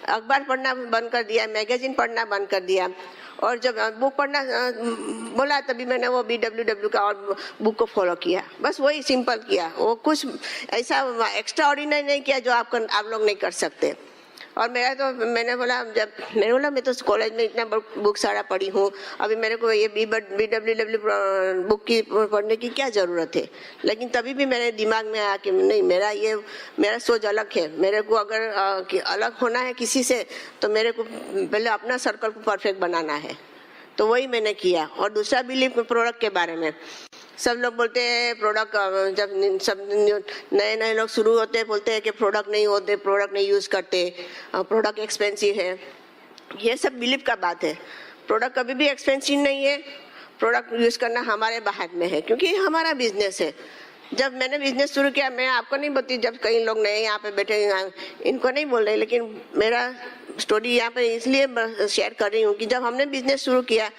अखबार पढ़ना बंद कर दिया, मैगजीन पढ़ना बंद कर दिया, और जब बुक पढ़ना बोला तभी मैंने वो BWW का और बुक को फॉलो किया। बस वही सिंपल किया, वो कुछ ऐसा एक्स्ट्रा ऑर्डिनरी नहीं किया जो आप लोग नहीं कर सकते। और मैंने बोला मैं तो कॉलेज में इतना बुक सारा पढ़ी हूँ, अभी मेरे को ये BWW बुक की पढ़ने की क्या ज़रूरत है। लेकिन तभी भी मेरे दिमाग में आया कि नहीं, मेरा सोच अलग है। मेरे को अगर अलग होना है किसी से, तो मेरे को पहले अपना सर्कल को परफेक्ट बनाना है। तो वही मैंने किया। और दूसरा बिलीफ प्रोडक्ट के बारे में, सब लोग बोलते हैं प्रोडक्ट, जब सब नए लोग शुरू होते हैं बोलते हैं कि प्रोडक्ट नहीं होते, प्रोडक्ट नहीं यूज़ करते, प्रोडक्ट एक्सपेंसिव है। ये सब बिलीफ का बात है। प्रोडक्ट कभी भी एक्सपेंसिव नहीं है, प्रोडक्ट यूज़ करना हमारे हाथ में है, क्योंकि हमारा बिजनेस है। जब मैंने बिजनेस शुरू किया, मैं आपको नहीं बोलती, जब कई लोग नए यहाँ पे बैठे, इनको नहीं बोल रहे, लेकिन मेरा स्टोरी यहाँ पे इसलिए शेयर कर रही हूँ कि जब हमने बिजनेस शुरू किया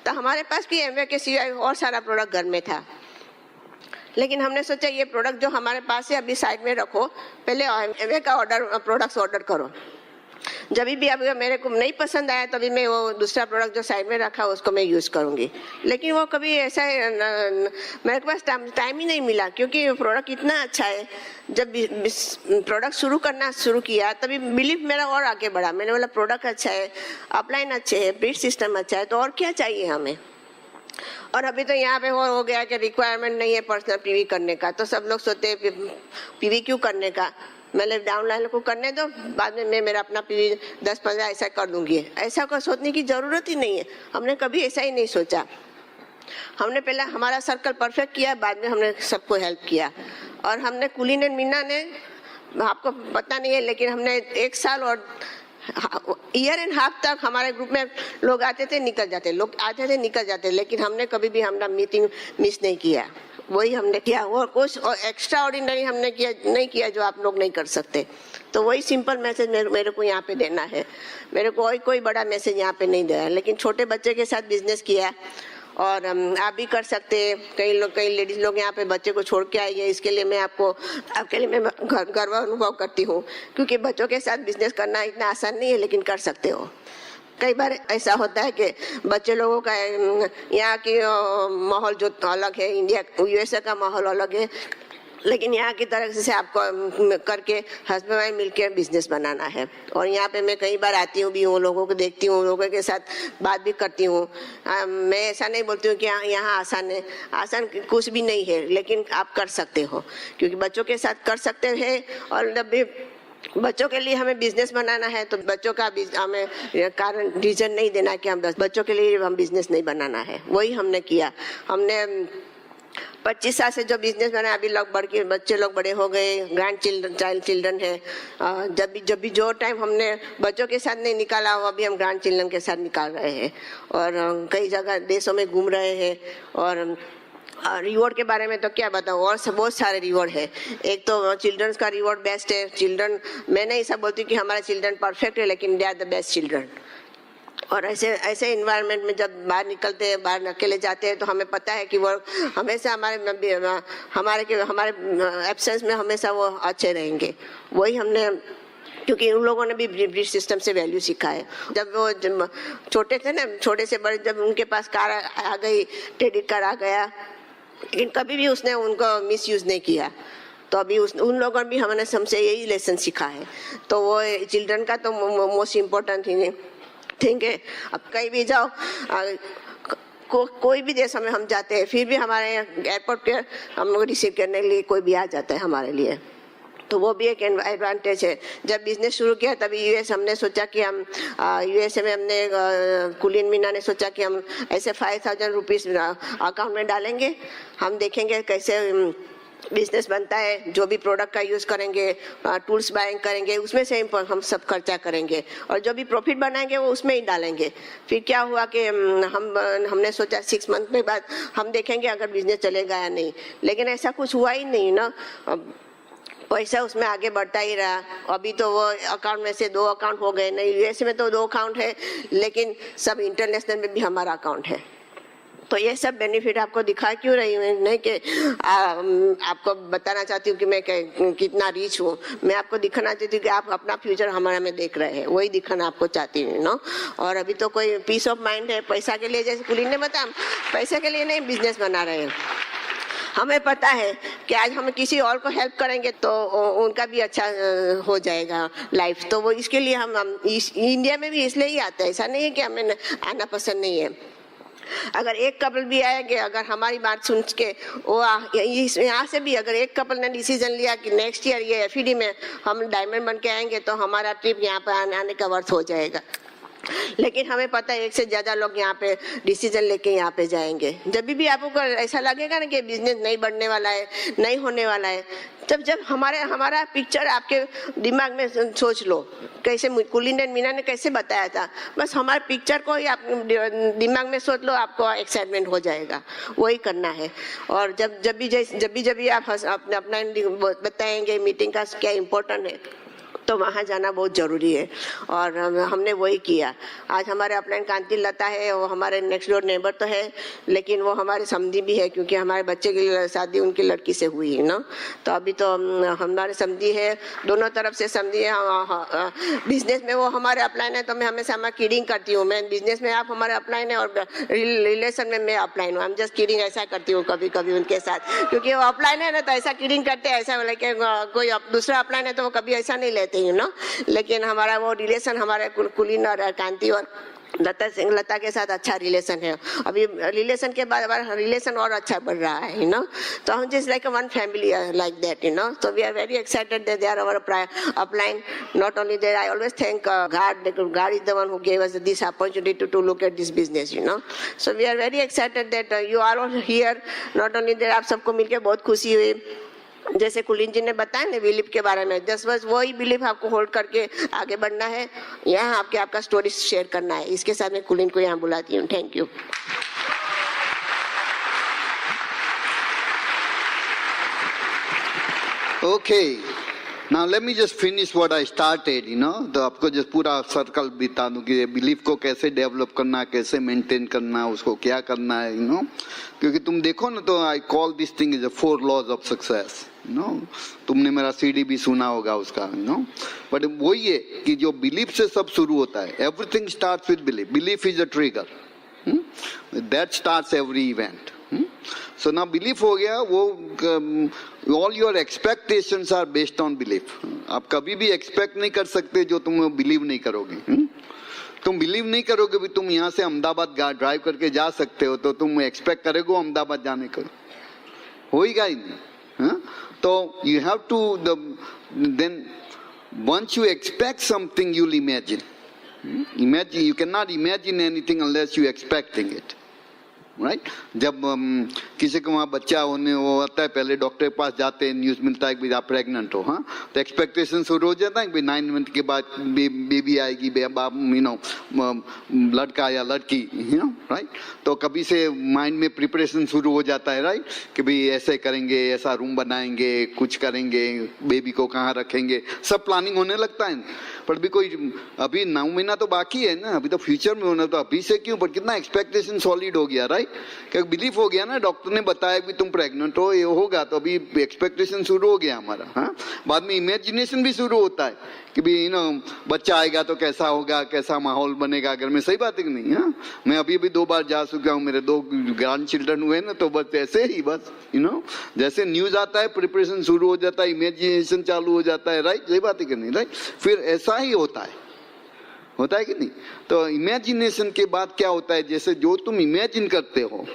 तो हमारे पास भी एमवे के सिवाय और सारा प्रोडक्ट घर में था। लेकिन हमने सोचा ये प्रोडक्ट जो हमारे पास है अभी साइड में रखो, पहले एमवे का प्रोडक्ट्स ऑर्डर करो। जब भी अब मेरे को नहीं पसंद आया तभी मैं वो दूसरा प्रोडक्ट जो साइड में रखा उसको मैं यूज़ करूँगी। लेकिन वो कभी ऐसा मेरे पास टाइम ही नहीं मिला, क्योंकि प्रोडक्ट इतना अच्छा है। जब प्रोडक्ट शुरू किया तभी बिलीफ मेरा और आगे बढ़ा। मैंने बोला प्रोडक्ट अच्छा है, अपलाइन अच्छे है, बिट सिस्टम अच्छा है, तो और क्या चाहिए हमें। और अभी तो यहाँ पे हो गया कि रिक्वायरमेंट नहीं है पर्सनल पीवी करने का, तो सब लोग सोचते हैं पीवी क्यों करने का, मतलब डाउनलाइन को करने दो, बाद में मैं मेरा अपना पीवी 10-15 ऐसा कर दूंगी। ऐसा को सोचने की जरूरत ही नहीं है। हमने कभी ऐसा ही नहीं सोचा। हमने पहले हमारा सर्कल परफेक्ट किया, बाद में हमने सबको हेल्प किया। और हमने कुलीन एंड मीना ने, आपको पता नहीं है, लेकिन हमने 1 साल और ईयर एंड हाफ तक हमारे ग्रुप में लोग आते थे निकल जाते, लेकिन हमने कभी भी हमारा मीटिंग मिस नहीं किया। वही हमने किया, और कुछ एक्स्ट्रा ऑर्डिनरी हमने नहीं किया जो आप लोग नहीं कर सकते। तो वही सिंपल मैसेज मेरे को यहाँ पे देना है। मेरे को कोई बड़ा मैसेज यहाँ पे नहीं दिया, लेकिन छोटे बच्चे के साथ बिजनेस किया और आप भी कर सकते हैं। कई लेडीज लोग यहाँ पे बच्चे को छोड़ के आई है, इसके लिए मैं आपके लिए मैं गर्व अनुभव करती हूँ, क्योंकि बच्चों के साथ बिजनेस करना इतना आसान नहीं है, लेकिन कर सकते हो। कई बार ऐसा होता है कि बच्चे लोगों का यहाँ की माहौल जो अलग है, इंडिया यूएसए का माहौल अलग है, लेकिन यहाँ की तरह से आपको करके हस्बैंड वाइफ मिलकर बिजनेस बनाना है। और यहाँ पे मैं कई बार आती हूँ भी हूँ, लोगों को देखती हूँ, लोगों के साथ बात भी करती हूँ। मैं ऐसा नहीं बोलती हूँ कि यहाँ आसान है, आसान कुछ भी नहीं है, लेकिन आप कर सकते हो, क्योंकि बच्चों के साथ कर सकते हैं। और जब भी बच्चों के लिए हमें बिजनेस बनाना है तो बच्चों का हमें कारण रीजन नहीं देना कि हम बच्चों के लिए हम बिजनेस नहीं बनाना है। वही हमने किया। हमने 25 साल से जो बिजनेस बना, अभी लोग बच्चे लोग बड़े हो गए, ग्रैंड चिल्ड्रन है। जब भी जो टाइम हमने बच्चों के साथ नहीं निकाला, वो अभी हम ग्रैंड चिल्ड्रन के साथ निकाल रहे हैं। और कई जगह देशों में घूम रहे हैं। और रिवॉर्ड के बारे में तो क्या बताऊँ, और बहुत सारे रिवॉर्ड है। एक तो चिल्ड्रंस का रिवॉर्ड बेस्ट है। चिल्ड्रन, मैं नहीं ऐसा बोलती कि हमारे चिल्ड्रन परफेक्ट है, लेकिन they are the best children. और ऐसे इन्वायरमेंट में जब बाहर निकलते हैं, बाहर अकेले जाते हैं, तो हमें पता है कि वो हमेशा हमारे एब्सेंस में हमेशा वो अच्छे रहेंगे। वही हमने, क्योंकि उन लोगों ने भी ब्रिटिश सिस्टम से वैल्यू सीखा है। जब वो छोटे थे ना, छोटे से बड़े, जब उनके पास कार आ गई, क्रेडिट कार्ड आ गया, लेकिन कभी भी उसने उनको मिसयूज नहीं किया। तो अभी उन लोगों ने भी हमसे यही लेसन सीखा है। तो वो चिल्ड्रन का तो मोस्ट इम्पोर्टेंट थिंग है। अब कहीं भी जाओ, कोई भी देश में हम जाते हैं, फिर भी हमारे एयरपोर्ट पे हम लोग रिसीव करने के लिए कोई भी आ जाता है हमारे लिए। तो वो भी एक एडवांटेज है। जब बिजनेस शुरू किया तभी यूएस हमने सोचा कि हम यूएसए में हमने कुलीन मीना ने सोचा कि हम ऐसे 5000 रुपीज़ अकाउंट में डालेंगे, हम देखेंगे कैसे बिजनेस बनता है। जो भी प्रोडक्ट का यूज़ करेंगे, टूल्स बाइंग करेंगे, उसमें से हम सब खर्चा करेंगे, और जो भी प्रॉफिट बनाएंगे वो उसमें ही डालेंगे। फिर क्या हुआ कि हमने सोचा 6 मंथ में बाद हम देखेंगे अगर बिजनेस चलेगा या नहीं, लेकिन ऐसा कुछ हुआ ही नहीं ना। पैसा उसमें आगे बढ़ता ही रहा। अभी तो वो अकाउंट में से 2 अकाउंट हो गए। नहीं, यूएस में तो 2 अकाउंट है, लेकिन सब इंटरनेशनल में भी हमारा अकाउंट है। तो ये सब बेनिफिट आपको दिखा क्यों रही हूँ, नहीं कि आपको बताना चाहती हूँ कि मैं कितना रीच हूँ। मैं आपको दिखाना चाहती हूँ कि आप अपना फ्यूचर हमारे में देख रहे हैं, वही दिखाना आपको चाहती हूँ ना। और अभी तो कोई पीस ऑफ माइंड है, पैसा के लिए, जैसे कुलीन ने बताया, पैसे के लिए नहीं बिजनेस बना रहे हैं। हमें पता है कि आज हम किसी और को हेल्प करेंगे तो उनका भी अच्छा हो जाएगा लाइफ। तो वो इसके लिए हम इंडिया में भी इसलिए ही आते हैं। ऐसा नहीं है कि हमें आना पसंद नहीं है। अगर एक कपल भी आएंगे, अगर हमारी बात सुन के वो यहाँ से भी अगर एक कपल ने डिसीजन लिया कि नेक्स्ट ईयर ये एफईडी में हम डायमंड बन के आएंगे, तो हमारा ट्रिप यहाँ पर आने का वर्थ हो जाएगा। लेकिन हमें पता है 1 से ज़्यादा लोग यहाँ पे डिसीजन लेके यहाँ पे जाएंगे। जब भी आपको ऐसा लगेगा ना कि बिजनेस नहीं बढ़ने वाला है, नहीं होने वाला है, जब हमारा पिक्चर आपके दिमाग में सोच लो, कैसे कुलीन एंड मीना ने कैसे बताया था, बस हमारे पिक्चर को ही आप दिमाग में सोच लो, आपको एक्साइटमेंट हो जाएगा। वही करना है। और जब भी आप अपना बताएंगे मीटिंग का क्या इम्पोर्टेंट है, तो वहाँ जाना बहुत ज़रूरी है। और हमने वही किया। आज हमारे अपलाइन कांति लता है, वो हमारे नेक्स्ट डोर नेबर तो है, लेकिन वो हमारे समधी भी है, क्योंकि हमारे बच्चे की शादी उनकी लड़की से हुई है ना। तो अभी तो हमारे समधी है, दोनों तरफ से समधी है। बिजनेस में वो हमारे अपलाइन है, तो मैं हमेशा किडिंग करती हूँ। मैं बिजनेस में आप हमारे अपलाइन है, और रिलेशन में मैं अपलाइन हूँ। हम जस्ट किडिंग ऐसा करती हूँ कभी कभी उनके साथ, क्योंकि वो अपलाइन है ना, तो ऐसा किडिंग करते हैं, ऐसा लेकिन कोई दूसरा अपलाइन है तो वो कभी ऐसा नहीं लेते यू नो। लेकिन हमारा वो रिलेशन हमारे कुलीन और कांति और लता के साथ अच्छा रिलेशन है। अभी रिलेशन के बाद हमारा रिलेशन और अच्छा बढ़ रहा है यू नो। तो हम just like one family like that you know. So we are very excited that they are our upline. Not only that, I always thank God, because God is the one who gave us this opportunity to look at this business you know. So we are very excited that you are all here. Not only that, आप सबको मिलके बहुत खुशी हुई। जैसे कुलीन जी ने बताया ना बिलीफ के बारे में, बस वही बिलीफ आपको होल्ड करके आगे बढ़ना है। यहाँ आपका स्टोरी शेयर करना है। इसके साथ मैं कुलीन को यहाँ बुलाती हूँ। Thank you. Okay, Now let me just finish what I started, तो आपको जस्ट पूरा सर्कल बता दूं कि बिलीफ को कैसे डेवलप करना, कैसे मेंटेन करना, उसको क्या करना है, क्योंकि तुम देखो ना तो I call this thing is a 4 laws of success, तुमने मेरा सीडी भी सुना होगा उसका, बट वही है कि जो बिलीफ से सब शुरू होता है, everything starts with belief, belief is a trigger that starts every event. So now belief हो गया, वो all your expectations are based on belief. आप कभी भी expect नहीं कर सकते जो तुम believe नहीं करोगे. तुम believe नहीं करोगे भी तुम यहाँ से अहमदाबाद ड्राइव करके जा सकते हो, तो तुम expect करोगे अहमदाबाद जाने का, होएगा ही नहीं. तो you have to then once you expect something you'll imagine. You cannot imagine anything unless you expecting it. Right जब किसी को वहाँ बच्चा होने वो आता है, पहले डॉक्टर के पास जाते हैं, न्यूज़ मिलता है कि आप प्रेग्नेंट हो, हाँ, तो एक्सपेक्टेशन शुरू हो जाता है कि 9 मंथ के बाद बेबी आएगी, लड़का या लड़की, राइट. तो कभी से माइंड में प्रिपरेशन शुरू हो जाता है, राइट, कि भाई ऐसे करेंगे, ऐसा रूम बनाएंगे, कुछ करेंगे, बेबी को कहाँ रखेंगे, सब प्लानिंग होने लगता है. पर भी कोई अभी 9 महीना तो बाकी है ना, अभी तो फ्यूचर में होना, तो अभी से क्यों, पर कितना एक्सपेक्टेशन सॉलिड हो गया, राइट, क्या बिलीफ हो गया ना, डॉक्टर ने बताया कि तुम प्रेग्नेंट हो, ये होगा, तो अभी एक्सपेक्टेशन शुरू हो गया हमारा. हाँ, बाद में इमेजिनेशन भी शुरू होता है कि भी बच्चा आएगा तो कैसा होगा, कैसा माहौल बनेगा घर में. सही बात है कि नहीं. हाँ, मैं अभी 2 बार जा चुका हूँ, मेरे 2 ग्रैंड चिल्ड्रन हुए ना, तो बस ऐसे ही बस जैसे न्यूज आता है प्रिपरेशन शुरू हो जाता है, इमेजिनेशन चालू हो जाता है, राइट. सही बात है कि नहीं, राइट. फिर ऐसा ही होता है कि नहीं. तो इमेजिनेशन के बाद क्या होता है, जैसे जो तुम इमेजिन करते हो,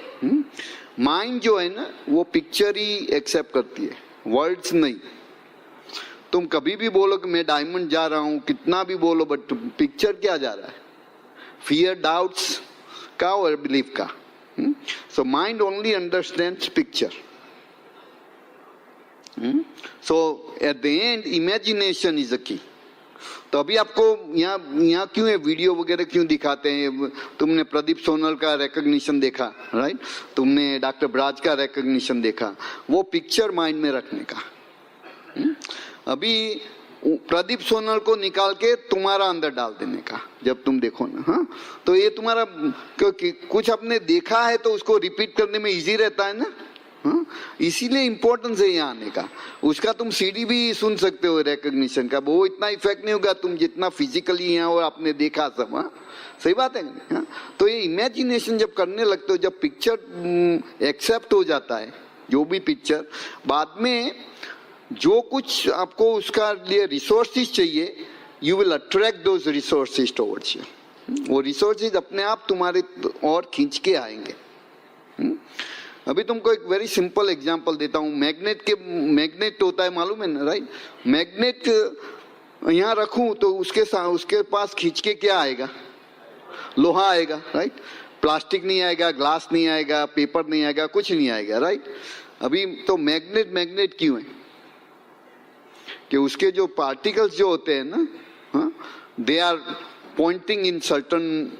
माइंड जो है ना वो पिक्चर ही एक्सेप्ट करती है, वर्ड्स नहीं. तुम कभी भी बोलो कि मैं डायमंड जा रहा हूं, कितना भी बोलो, बट पिक्चर क्या जा रहा है, फियर, डाउट्स का और बिलीफ का. So mind only understands picture. So at the end imagination is a की. तो अभी आपको यहाँ क्यों है वीडियो वगैरह क्यों दिखाते हैं, तुमने प्रदीप सोनल का रिकॉग्निशन देखा, राइट, तुमने डॉक्टर ब्राज का रिकॉग्निशन देखा, वो पिक्चर माइंड में रखने का. अभी प्रदीप सोनल को निकाल के तुम्हारा अंदर डाल देने का, जब तुम देखो ना, हाँ, तो ये तुम्हारा, क्योंकि कुछ आपने देखा है तो उसको रिपीट करने में इजी रहता है ना. हाँ, इसीलिए इम्पोर्टेंस है यहाँ आने का. उसका तुम सीडी भी सुन सकते हो रिकॉग्निशन का, वो इतना इफेक्ट नहीं होगा तुम जितना फिजिकली यहाँ और आपने देखा सब. हाँ, सही बात है. हाँ, तो ये इमेजिनेशन जब करने लगते हो, जब पिक्चर एक्सेप्ट हो जाता है, जो भी पिक्चर, बाद में जो कुछ आपको उसका लिए रिसोर्सेज चाहिए, you will attract those resources towards you. वो रिसोर्सेज अपने आप तुम्हारे और खींच के आएंगे. अभी तुमको एक वेरी सिंपल एग्जांपल देता हूँ. मैग्नेट होता है, मालूम है ना, राइट. मैग्नेट यहाँ रखूं तो उसके पास खींच के क्या आएगा, लोहा आएगा, राइट. प्लास्टिक नहीं आएगा, ग्लास नहीं आएगा, पेपर नहीं आएगा, कुछ नहीं आएगा, राइट. अभी तो मैग्नेट क्यों है कि उसके जो पार्टिकल्स जो होते हैं ना, they are pointing in certain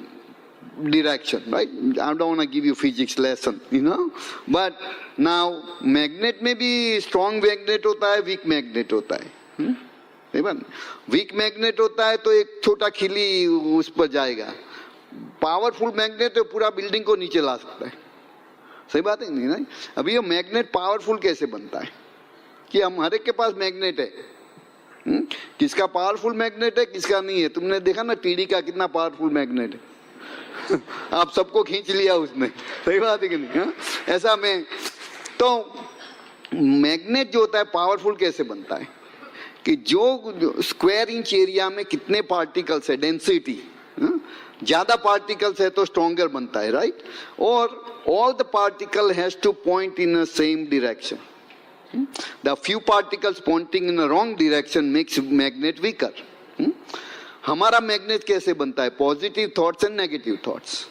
direction, right? I don't want to give you physics lesson, but now magnet में भी strong magnet होता है, weak magnet होता है. वीक मैग्नेट होता है तो एक छोटा खिली उस पर जाएगा, पावरफुल मैग्नेट तो पूरा बिल्डिंग को नीचे ला सकता है. सही बात है नहीं. नहीं, अभी ये मैग्नेट पावरफुल कैसे बनता है कि हम हर एक के पास मैग्नेट है. किसका पावरफुल मैग्नेट है, किसका नहीं है. तुमने देखा ना टीडी का कितना पावरफुल मैग्नेट है. आप सबको खींच लिया उसने. सही बात है कि नहीं. ऐसा में तो मैग्नेट जो होता है पावरफुल कैसे बनता है कि जो स्क्वायर इंच एरिया में कितने पार्टिकल्स है, डेंसिटी, ज्यादा पार्टिकल्स है तो स्ट्रॉन्गर बनता है, राइट. और all the particle has two point in a same direction. The few particles pointing in a wrong direction makes magnet weaker. हमारा मैग्नेट कैसे बनता है, positive thoughts and negative thoughts.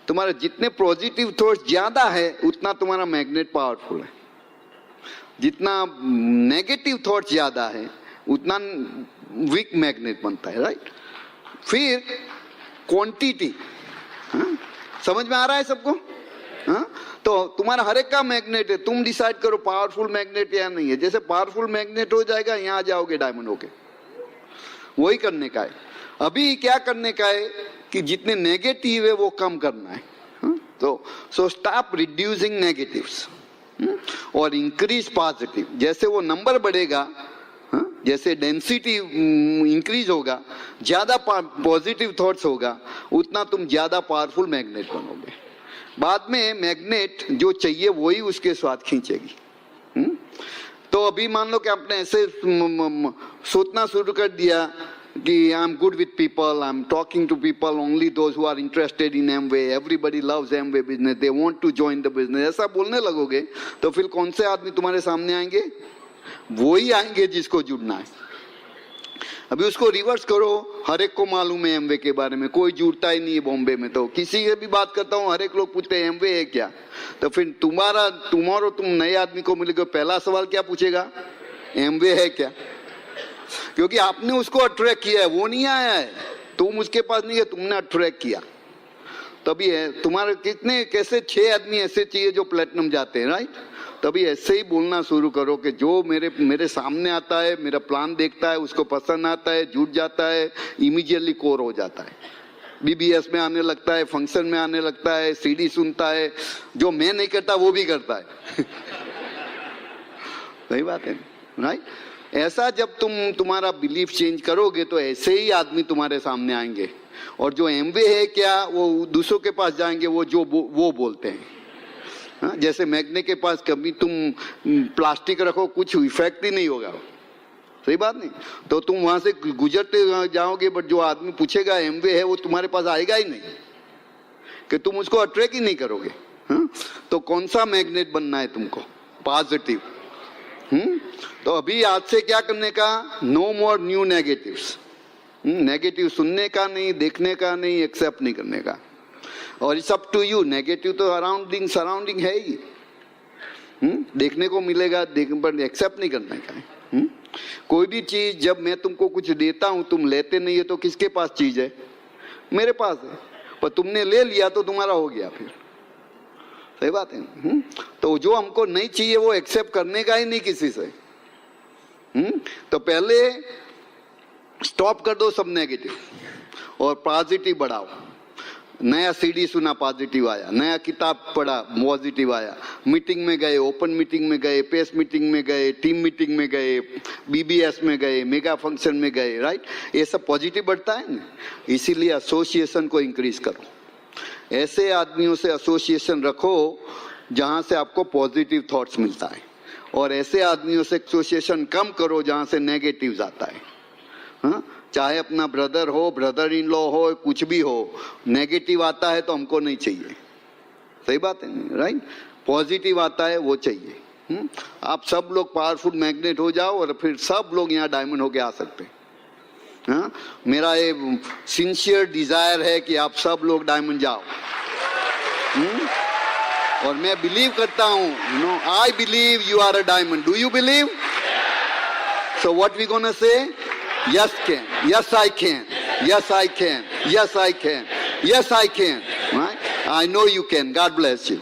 तुम्हारे जितने पॉजिटिव थॉट्स ज्यादा है उतना तुम्हारा मैग्नेट पावरफुल है, जितना नेगेटिव थॉट्स ज्यादा है उतना वीक मैग्नेट बनता है, राइट. फिर क्वांटिटी, समझ में आ रहा है सबको. हाँ? तो तुम्हारा हर एक का मैग्नेट है, तुम डिसाइड करो पावरफुल मैग्नेट या नहीं है। जैसे पावरफुल मैग्नेट हो जाएगा यहाँ आ जाओगे डायमंड होके, वही करने का है। अभी क्या करने का है कि जितने नेगेटिव है वो कम करना है। हाँ? तो सो स्टॉप रिड्यूसिंग नेगेटिव्स और इंक्रीज पॉजिटिव। जैसे वो नंबर बढ़ेगा, जैसे डेंसिटी इंक्रीज होगा, ज्यादा पॉजिटिव थॉट्स होगा, उतना तुम ज्यादा पावरफुल मैग्नेट बनोगे। बाद में मैग्नेट जो चाहिए वही उसके स्वाद खींचेगी। तो अभी मान लो कि आपने ऐसे सोचना शुरू कर दिया कि I am good with people, I am talking to people only those who are interested in Amway, everybody loves Amway business, they want to join the business, ऐसा बोलने लगोगे तो फिर कौन से आदमी तुम्हारे सामने आएंगे? वही आएंगे जिसको जुड़ना है। अभी उसको रिवर्स करो, हर एक को मालूम है एमवे के बारे में, कोई जुड़ता ही नहीं है बॉम्बे में। तो किसी से भी बात करता हूँ, हर एक लोग पूछते हैं एमवे है क्या। तो फिर तुम नए आदमी को मिलेगा, पहला सवाल क्या पूछेगा? एमवे है क्या? क्योंकि आपने उसको अट्रैक्ट किया है, वो नहीं आया है, तुम उसके पास नहीं है, तुमने अट्रैक्ट किया। तभी है तुम्हारे कितने कैसे 6 आदमी ऐसे चाहिए जो प्लेटिनम जाते हैं, राइट? तभी ऐसे ही बोलना शुरू करो कि जो मेरे सामने आता है, मेरा प्लान देखता है, उसको पसंद आता है, जुट जाता है, इमीडिएटली कोर हो जाता है, बीबीएस में आने लगता है, फंक्शन में आने लगता है, सीडी सुनता है, जो मैं नहीं करता वो भी करता है। सही बात है, राइट? ऐसा जब तुम्हारा बिलीफ चेंज करोगे तो ऐसे ही आदमी तुम्हारे सामने आएंगे। और जो एमवे है क्या, वो दूसरों के पास जाएंगे, वो बोलते हैं। हाँ? जैसे मैग्नेट के पास कभी तुम प्लास्टिक रखो, कुछ इफेक्ट ही नहीं होगा। सही बात नहीं? तो तुम वहां से गुजरते जाओगे, बट जो आदमी पूछेगा एमवे है, वो तुम्हारे पास आएगा ही नहीं, कि तुम उसको अट्रैक्ट ही नहीं करोगे। हाँ? तो कौन सा मैग्नेट बनना है तुमको? पॉजिटिव। तो अभी आज से क्या करने का? No more new negatives. Negative सुनने का नहीं, देखने का नहीं, एक्सेप्ट नहीं करने का। और it's up to you. Negative तो सराउंडिंग है ही, देखने को मिलेगा, पर एक्सेप्ट नहीं करने का है। कोई भी चीज जब मैं तुमको कुछ देता हूं, तुम लेते नहीं है, तो किसके पास चीज है? मेरे पास है। पर तुमने ले लिया तो तुम्हारा हो गया फिर। सही बात है। तो जो हमको नहीं चाहिए वो एक्सेप्ट करने का ही नहीं किसी से। तो पहले स्टॉप कर दो सब नेगेटिव और पॉजिटिव बढ़ाओ। नया सीडी सुना, पॉजिटिव आया, नया किताब पढ़ा, पॉजिटिव आया, मीटिंग में गए, ओपन मीटिंग में गए, पेस मीटिंग में गए, टीम मीटिंग में गए, बीबीएस में गए, मेगा फंक्शन में गए, राइट? ये सब पॉजिटिव बढ़ता है ना। इसीलिए एसोसिएशन को इंक्रीज करो। ऐसे आदमियों से एसोसिएशन रखो जहां से आपको पॉजिटिव थॉट्स मिलता है, और ऐसे आदमियों से एसोसिएशन कम करो जहां से नेगेटिव्स आता है। हाँ? चाहे अपना ब्रदर हो, ब्रदर इन लॉ हो, कुछ भी हो, नेगेटिव आता है तो हमको नहीं चाहिए। सही बात है, राइट? पॉजिटिव आता है वो चाहिए। आप सब लोग पावरफुल मैग्नेट हो जाओ और फिर सब लोग यहाँ डायमंड होके आ सकते हैं। हाँ? मेरा ये सिंसियर डिजायर है कि आप सब लोग डायमंड जाओ। और मैं बिलीव करता हूँ, I believe you are a diamond. Do you believe? So what we gonna say? Yes can, yes I can, yes I can, yes I can, yes I can, right? I know you can. God bless you.